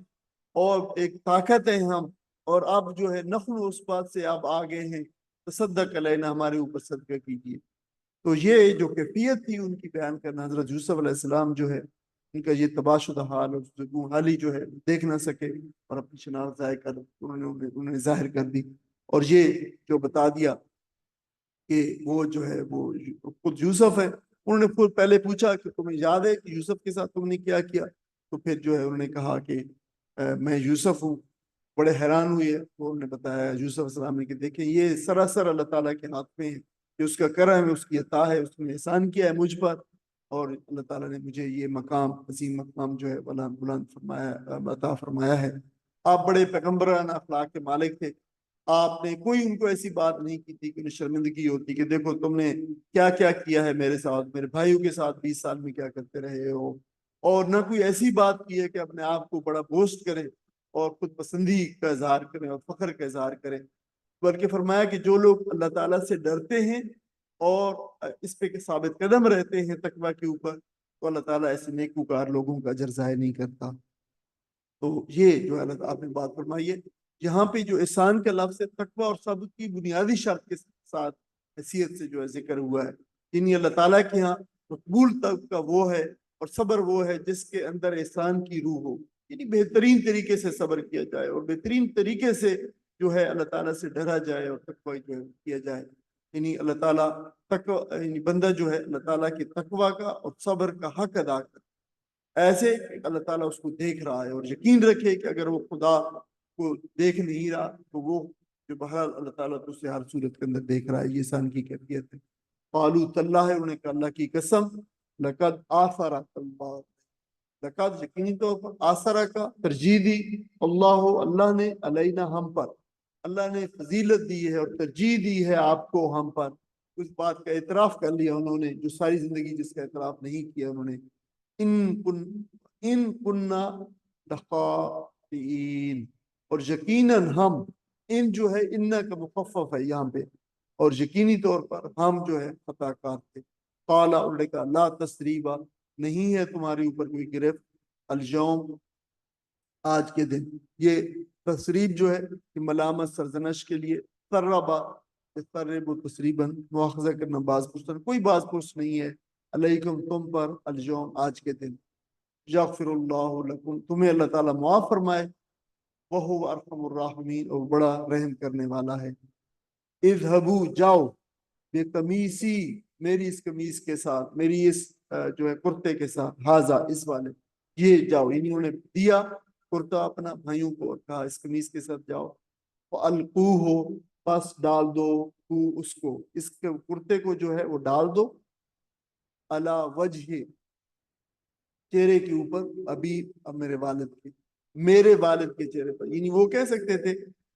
اور ایک طاقت ہے ہم، اور اب جو ہے نخل اس بات سے آپ آگے ہیں، تصدق علینا، ہمارے اوپر صدقہ کیجیے۔ تو یہ جو کیفیت تھی ان کی بیان کرنا، حضرت یوسف علیہ السلام جو ہے ان کا یہ تباہ شدہ حال اور حالی جو ہے دیکھ نہ سکے، اور اپنی شناخت ظاہر کر انہوں نے ظاہر کر دی، اور یہ جو بتا دیا کہ وہ جو ہے وہ خود یوسف ہے۔ انہوں نے خود پہلے پوچھا کہ تمہیں یاد ہے کہ یوسف کے ساتھ تم نے کیا کیا، تو پھر جو ہے انہوں نے کہا کہ میں یوسف ہوں۔ بڑے حیران ہوئے، وہ انہوں نے بتایا یوسف علیہ السلام نے کہ دیکھیں یہ سراسر اللہ تعالیٰ کے ہاتھ میں ہے، کہ اس کا کرم ہے، اس کی عطا ہے، اس نے احسان کیا ہے مجھ پر، اور اللہ تعالیٰ نے مجھے یہ مقام، عظیم مقام جو ہے بلند فرمایا، عطا فرمایا ہے۔ آپ بڑے پیغمبرانہ اخلاق کے مالک تھے، آپ نے کوئی ان کو ایسی بات نہیں کی تھی کہ انہیں شرمندگی ہوتی کہ دیکھو تم نے کیا کیا کیا ہے میرے ساتھ، میرے بھائیوں کے ساتھ 20 سال میں کیا کرتے رہے ہو، اور نہ کوئی ایسی بات کی ہے کہ اپنے آپ کو بڑا بوسٹ کرے اور خود پسندی کا اظہار کریں اور فخر کا اظہار کریں، بلکہ فرمایا کہ جو لوگ اللہ تعالیٰ سے ڈرتے ہیں اور اس پہ ثابت قدم رہتے ہیں تقویٰ کے اوپر، تو اللہ تعالیٰ ایسے نیکوکار لوگوں کا اجر ضائع نہیں کرتا۔ تو یہ جو اللہ آپ نے بات فرمائی ہے، یہاں پہ جو احسان کا لفظ ہے، تقویٰ اور صبر کی بنیادی شرط کے ساتھ حیثیت سے جو ہے ذکر ہوا ہے، یعنی اللہ تعالیٰ کے ہاں مقبول تقویٰ وہ ہے اور صبر وہ ہے جس کے اندر احسان کی روح ہو، یعنی بہترین طریقے سے صبر کیا جائے اور بہترین طریقے سے جو ہے اللہ تعالیٰ سے ڈرا جائے اور تقویٰ جو ہے کیا جائے۔ یعنی اللہ تعالیٰ یعنی بندہ جو ہے اللہ تعالیٰ کی تقویٰ کا اور صبر کا حق ادا کرے، ایسے اللہ تعالیٰ اس کو دیکھ رہا ہے، اور یقین رکھے کہ اگر وہ خدا کو دیکھ نہیں رہا تو وہ جو بہرحال اللہ تعالیٰ تو اسے ہر صورت کے اندر دیکھ رہا ہے۔ یہ انسان کی کیفیت ہے۔ قالوا تاللہ، انہوں نے کہا اللہ کی قسم، لقد آثرک اللہ، لقد یقینی طور پر، آثرہ کا ترجیح دی، اللہ نے، علینا ہم پر، اللہ نے فضیلت دی ہے اور ترجیح دی ہے آپ کو ہم پر، اس بات کا اعتراف کر لیا انہوں نے جو ساری زندگی جس کا اعتراف نہیں کیا انہوں نے۔ ان کننا لخاطئین، اور یقیناً ہم، ان جو ہے ان کا مخفف ہے یہاں پہ، اور یقینی طور پر ہم جو ہے خطا کار تھے۔ قال، انہوں نے کہا لا تثریبا، نہیں ہے تمہارے اوپر کوئی گرفت، اليوم، آج کے دن۔ یہ تصریب جو ہے کہ ملامت، سرزنش کے لیے، تربا، ترب و تسریباً، مواخذہ کرنا، باز پرسن، کوئی باز پرس نہیں ہے، علیکم تم پر، اليوم، آج کے دن، یغفر اللہ لکم، تمہیں اللہ تعالیٰ معاف فرمائے، وہو ارحم الراحمین، اور بڑا رحم کرنے والا ہے۔ اذهبوا، جاؤ، بے قمیصی، میری اس قمیص کے ساتھ، میری اس جو ہے کرتے کے ساتھ، ہاذا، اس والے، یہ جاؤ، انہوں نے دیا کرتا اپنا بھائیوں کو اور کہا اس قمیص کے ساتھ جاؤ، وَأَلْقُوهُ، پس ڈال دو، اس کو، اس کرتے کو جو ہے وہ ڈال دو، علی وجہ، چہرے کے اوپر، ابھی، اب میرے والد کے، میرے والد کے چہرے پر، یعنی وہ کہہ سکتے تھے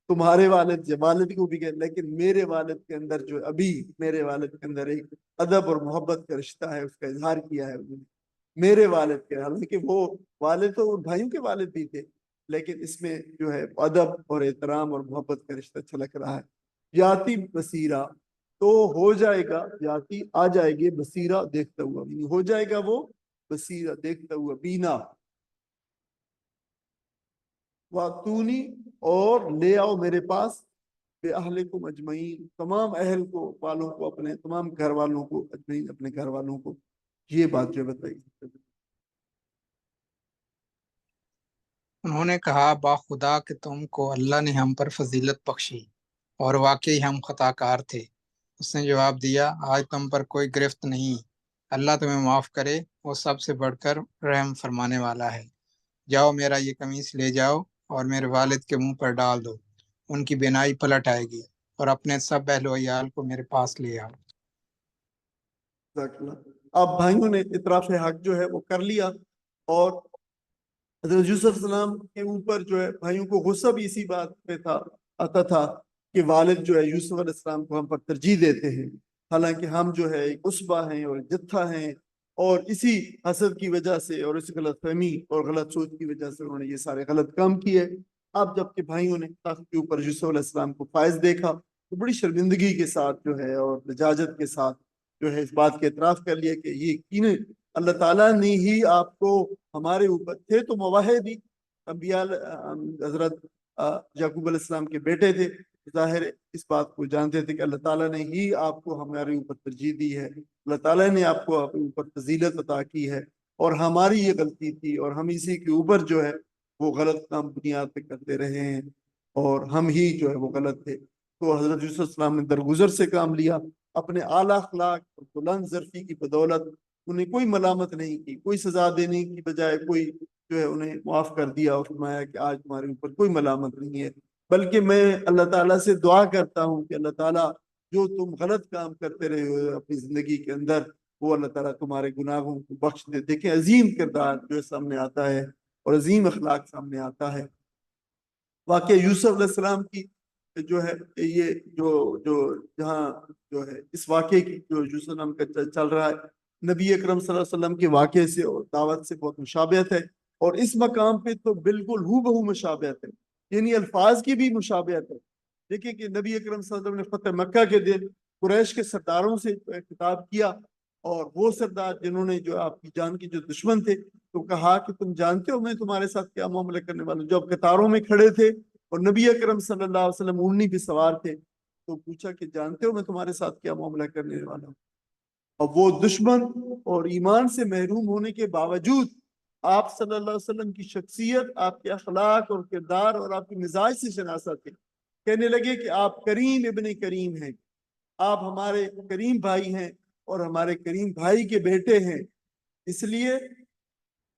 تمہارے والد، والد کو بھی کہتے، لیکن میرے والد کے اندر جو ابھی میرے والد کے اندر ایک ادب اور محبت کا رشتہ ہے، اس کا اظہار کیا ہے انہوں نے، میرے والد کے، حالانکہ وہ والد تو بھائیوں کے والد بھی تھے، لیکن اس میں جو ہے ادب اور احترام اور محبت کا رشتہ چھلک رہا ہے. یاتی بصیرہ، تو ہو جائے گا، یاتی آ جائے گی، بصیرہ دیکھتا ہوا، ہو جائے گا وہ بصیرہ دیکھتا ہوا، بینا. واتونی، اور لے آؤ میرے پاس، بے اہلکم اجمعین، تمام اہل کو، والوں کو، اپنے تمام گھر والوں کو، اجمعین اپنے گھر والوں کو. یہ بات جو بتائی. انہوں نے کہا باخدا کہ تم کو اللہ نے ہم پر فضیلت بخشی اور واقعی ہم خطا کار تھے. اس نے جواب دیا آج تم پر کوئی گرفت نہیں، اللہ تمہیں معاف کرے، وہ سب سے بڑھ کر رحم فرمانے والا ہے. جاؤ میرا یہ قمیص لے جاؤ اور میرے والد کے منہ پر ڈال دو، ان کی بینائی پلٹ آئے گی، اور اپنے سب اہل و عیال کو میرے پاس لے آؤ. اب بھائیوں نے اطراف حق جو ہے وہ کر لیا، اور حضرت یوسف السلام کے اوپر جو ہے بھائیوں کو غصہ بھی اسی بات پہ آتا تھا کہ والد جو ہے یوسف علیہ السلام کو ہم پر ترجیح دیتے ہیں، حالانکہ ہم جو ہے ایک عصبہ ہیں اور جتھا ہیں، اور اسی حسد کی وجہ سے اور اس غلط فہمی اور غلط سوچ کی وجہ سے انہوں نے یہ سارے غلط کام کیے. اب جب کہ بھائیوں نے تخت کے اوپر یوسف علیہ السلام کو فائز دیکھا تو بڑی شرمندگی کے ساتھ جو ہے اور لجاجت کے ساتھ جو ہے اس بات کے اعتراف کر لیا کہ یہ یقیناً اللہ تعالیٰ نے ہی آپ کو ہمارے اوپر، تھے تو مواحد ہی، انبیاء، حضرت یعقوب علیہ السلام کے بیٹے تھے، ظاہر اس بات کو جانتے تھے کہ اللہ تعالیٰ نے ہی آپ کو ہمارے اوپر ترجیح دی ہے، اللہ تعالیٰ نے آپ کو اپنے اوپر فضیلت عطا کی ہے، اور ہماری یہ غلطی تھی اور ہم اسی کے اوپر جو ہے وہ غلط کام بنیاد پہ کرتے رہے ہیں، اور ہم ہی جو ہے وہ غلط تھے. تو حضرت یوسف السلام نے درگزر سے کام لیا، اپنے اعلیٰ اخلاق اور بلند ظرفی کی بدولت انہیں کوئی ملامت نہیں کی، کوئی سزا دینے کی بجائے کوئی جو ہے انہیں معاف کر دیا اور فرمایا کہ آج تمہارے اوپر کوئی ملامت نہیں ہے، بلکہ میں اللہ تعالیٰ سے دعا کرتا ہوں کہ اللہ تعالیٰ جو تم غلط کام کرتے رہے ہو اپنی زندگی کے اندر، وہ اللہ تعالیٰ تمہارے گناہوں کو بخش دے. دیکھیں عظیم کردار جو سامنے آتا ہے اور عظیم اخلاق سامنے آتا ہے. واقعہ یوسف علیہ السلام کی جو ہے یہ جو جو جہاں جو ہے اس واقعے کی جو یوسف نام کا چل رہا ہے، نبی اکرم صلی اللہ علیہ وسلم کے واقعے سے اور دعوت سے بہت مشابہت ہے، اور اس مقام پہ تو بالکل ہو بہو مشابہت ہے، یعنی الفاظ کی بھی مشابہت ہے. دیکھیں کہ نبی اکرم صلی اللہ علیہ وسلم نے فتح مکہ کے دن قریش کے سرداروں سے خطاب کیا، اور وہ سردار جنہوں نے جو آپ کی جان کے جو دشمن تھے، تو کہا کہ تم جانتے ہو میں تمہارے ساتھ کیا معاملہ کرنے والا ہوں. جب قطاروں میں کھڑے تھے اور نبی اکرم صلی اللہ علیہ وسلم اونٹنی پہ سوار تھے تو پوچھا کہ جانتے ہو میں تمہارے ساتھ کیا معاملہ کرنے والا ہوں. اور وہ دشمن اور ایمان سے محروم ہونے کے باوجود آپ صلی اللہ علیہ وسلم کی شخصیت، آپ کے اخلاق اور کردار اور آپ کے مزاج سے شناسا تھے. کہنے لگے کہ آپ کریم ابن کریم ہیں، آپ ہمارے کریم بھائی ہیں اور ہمارے کریم بھائی کے بیٹے ہیں، اس لیے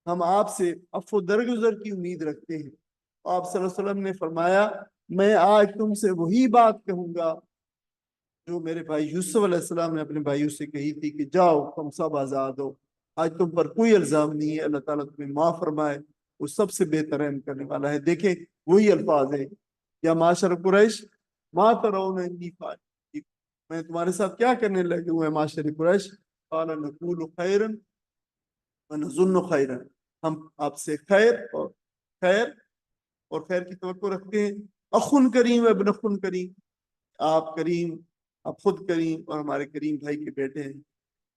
ہم آپ سے عفو درگزر کی امید رکھتے ہیں. آپ صلی اللہ علیہ وسلم نے فرمایا میں آج تم سے وہی بات کہوں گا جو میرے بھائی یوسف علیہ السلام نے اپنے بھائیوں سے کہی تھی کہ جاؤ تم سب آزاد ہو، آج تم پر کوئی الزام نہیں ہے، اللہ تعالیٰ تمہیں معاف فرمائے، وہ سب سے بہتر رحم کرنے والا ہے. دیکھیں وہی الفاظ ہیں، یا معاشر قریش ما ترون انی فاعل، میں تمہارے ساتھ کیا کرنے لگے ہوئے معاشر قریش، قال نقول خیرا ونظن خیرا، ہم آپ سے خیر اور خیر کی توقع رکھتے ہیں. اخن کریم ابن اخن کریم، آپ کریم، آپ خود کریم اور ہمارے کریم بھائی کے بیٹے ہیں.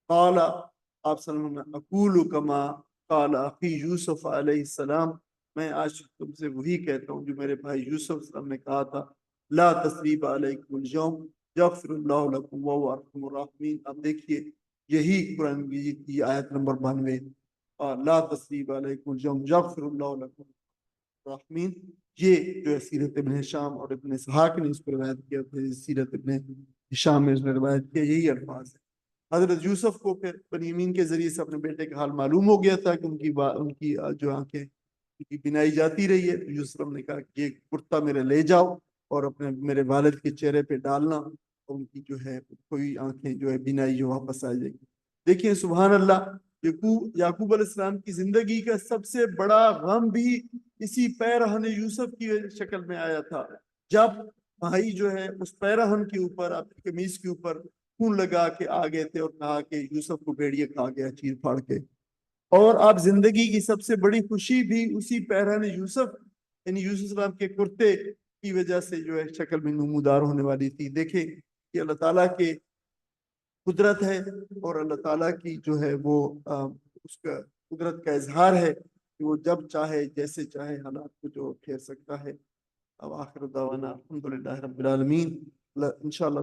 قال آپ صلی اللہ علیہ وسلم اقول کما قال اخی یوسف علیہ السلام، میں آج تم سے وہی کہتا ہوں جو میرے بھائی یوسف علیہ السلام نے کہا تھا، لا تثریب علیکم اليوم یغفر اللہ لکم وهو ارحم الراحمین. اب دیکھیے یہی قرآن مجید کی آیت نمبر 92، لا تثریب علیکم اليوم یغفر اللہ لکم الراحمین. یہ جو ہے سیرت ابن ہشام اور ابن اسحاق نے اس کو روایت کیا، سیرت ابن ہشام نے اس میں روایت کیا، یہی الفاظ ہے. حضرت یوسف کو پھر بنیامین کے ذریعے سے اپنے بیٹے کا حال معلوم ہو گیا تھا کہ ان کی جو آنکھیں ان کی بینائی جاتی رہی ہے. تو یوسف نے کہا کہ یہ کرتا میرے لے جاؤ اور اپنے میرے والد کے چہرے پہ ڈالنا، اور ان کی جو ہے کوئی آنکھیں جو ہے بینائی جو واپس آ جائے گی. دیکھیں سبحان اللہ، یعقوب علیہ السلام کی زندگی کا سب سے بڑا غم بھی اسی پیرہن یوسف کی شکل میں آیا تھا، جب بھائی جو ہے اس پیرہن کے اوپر، آپ کی قمیص کے اوپر خون لگا کے آ گئے تھے اور کہا کہ یوسف کو بھیڑیے کھا گیا چیر پھاڑ کے. اور آپ زندگی کی سب سے بڑی خوشی بھی اسی پیرہن یوسف یعنی یوسف السلام کے کرتے کی وجہ سے جو ہے شکل میں نمودار ہونے والی تھی. دیکھیں کہ اللہ تعالیٰ کے قدرت ہے اور اللہ تعالیٰ کی جو ہے وہ اس کا قدرت کا اظہار ہے کہ وہ جب چاہے جیسے چاہے حالات کو جو پھیر سکتا ہے. اب آخر دعوانا الحمدللہ رب العالمین. انشاءاللہ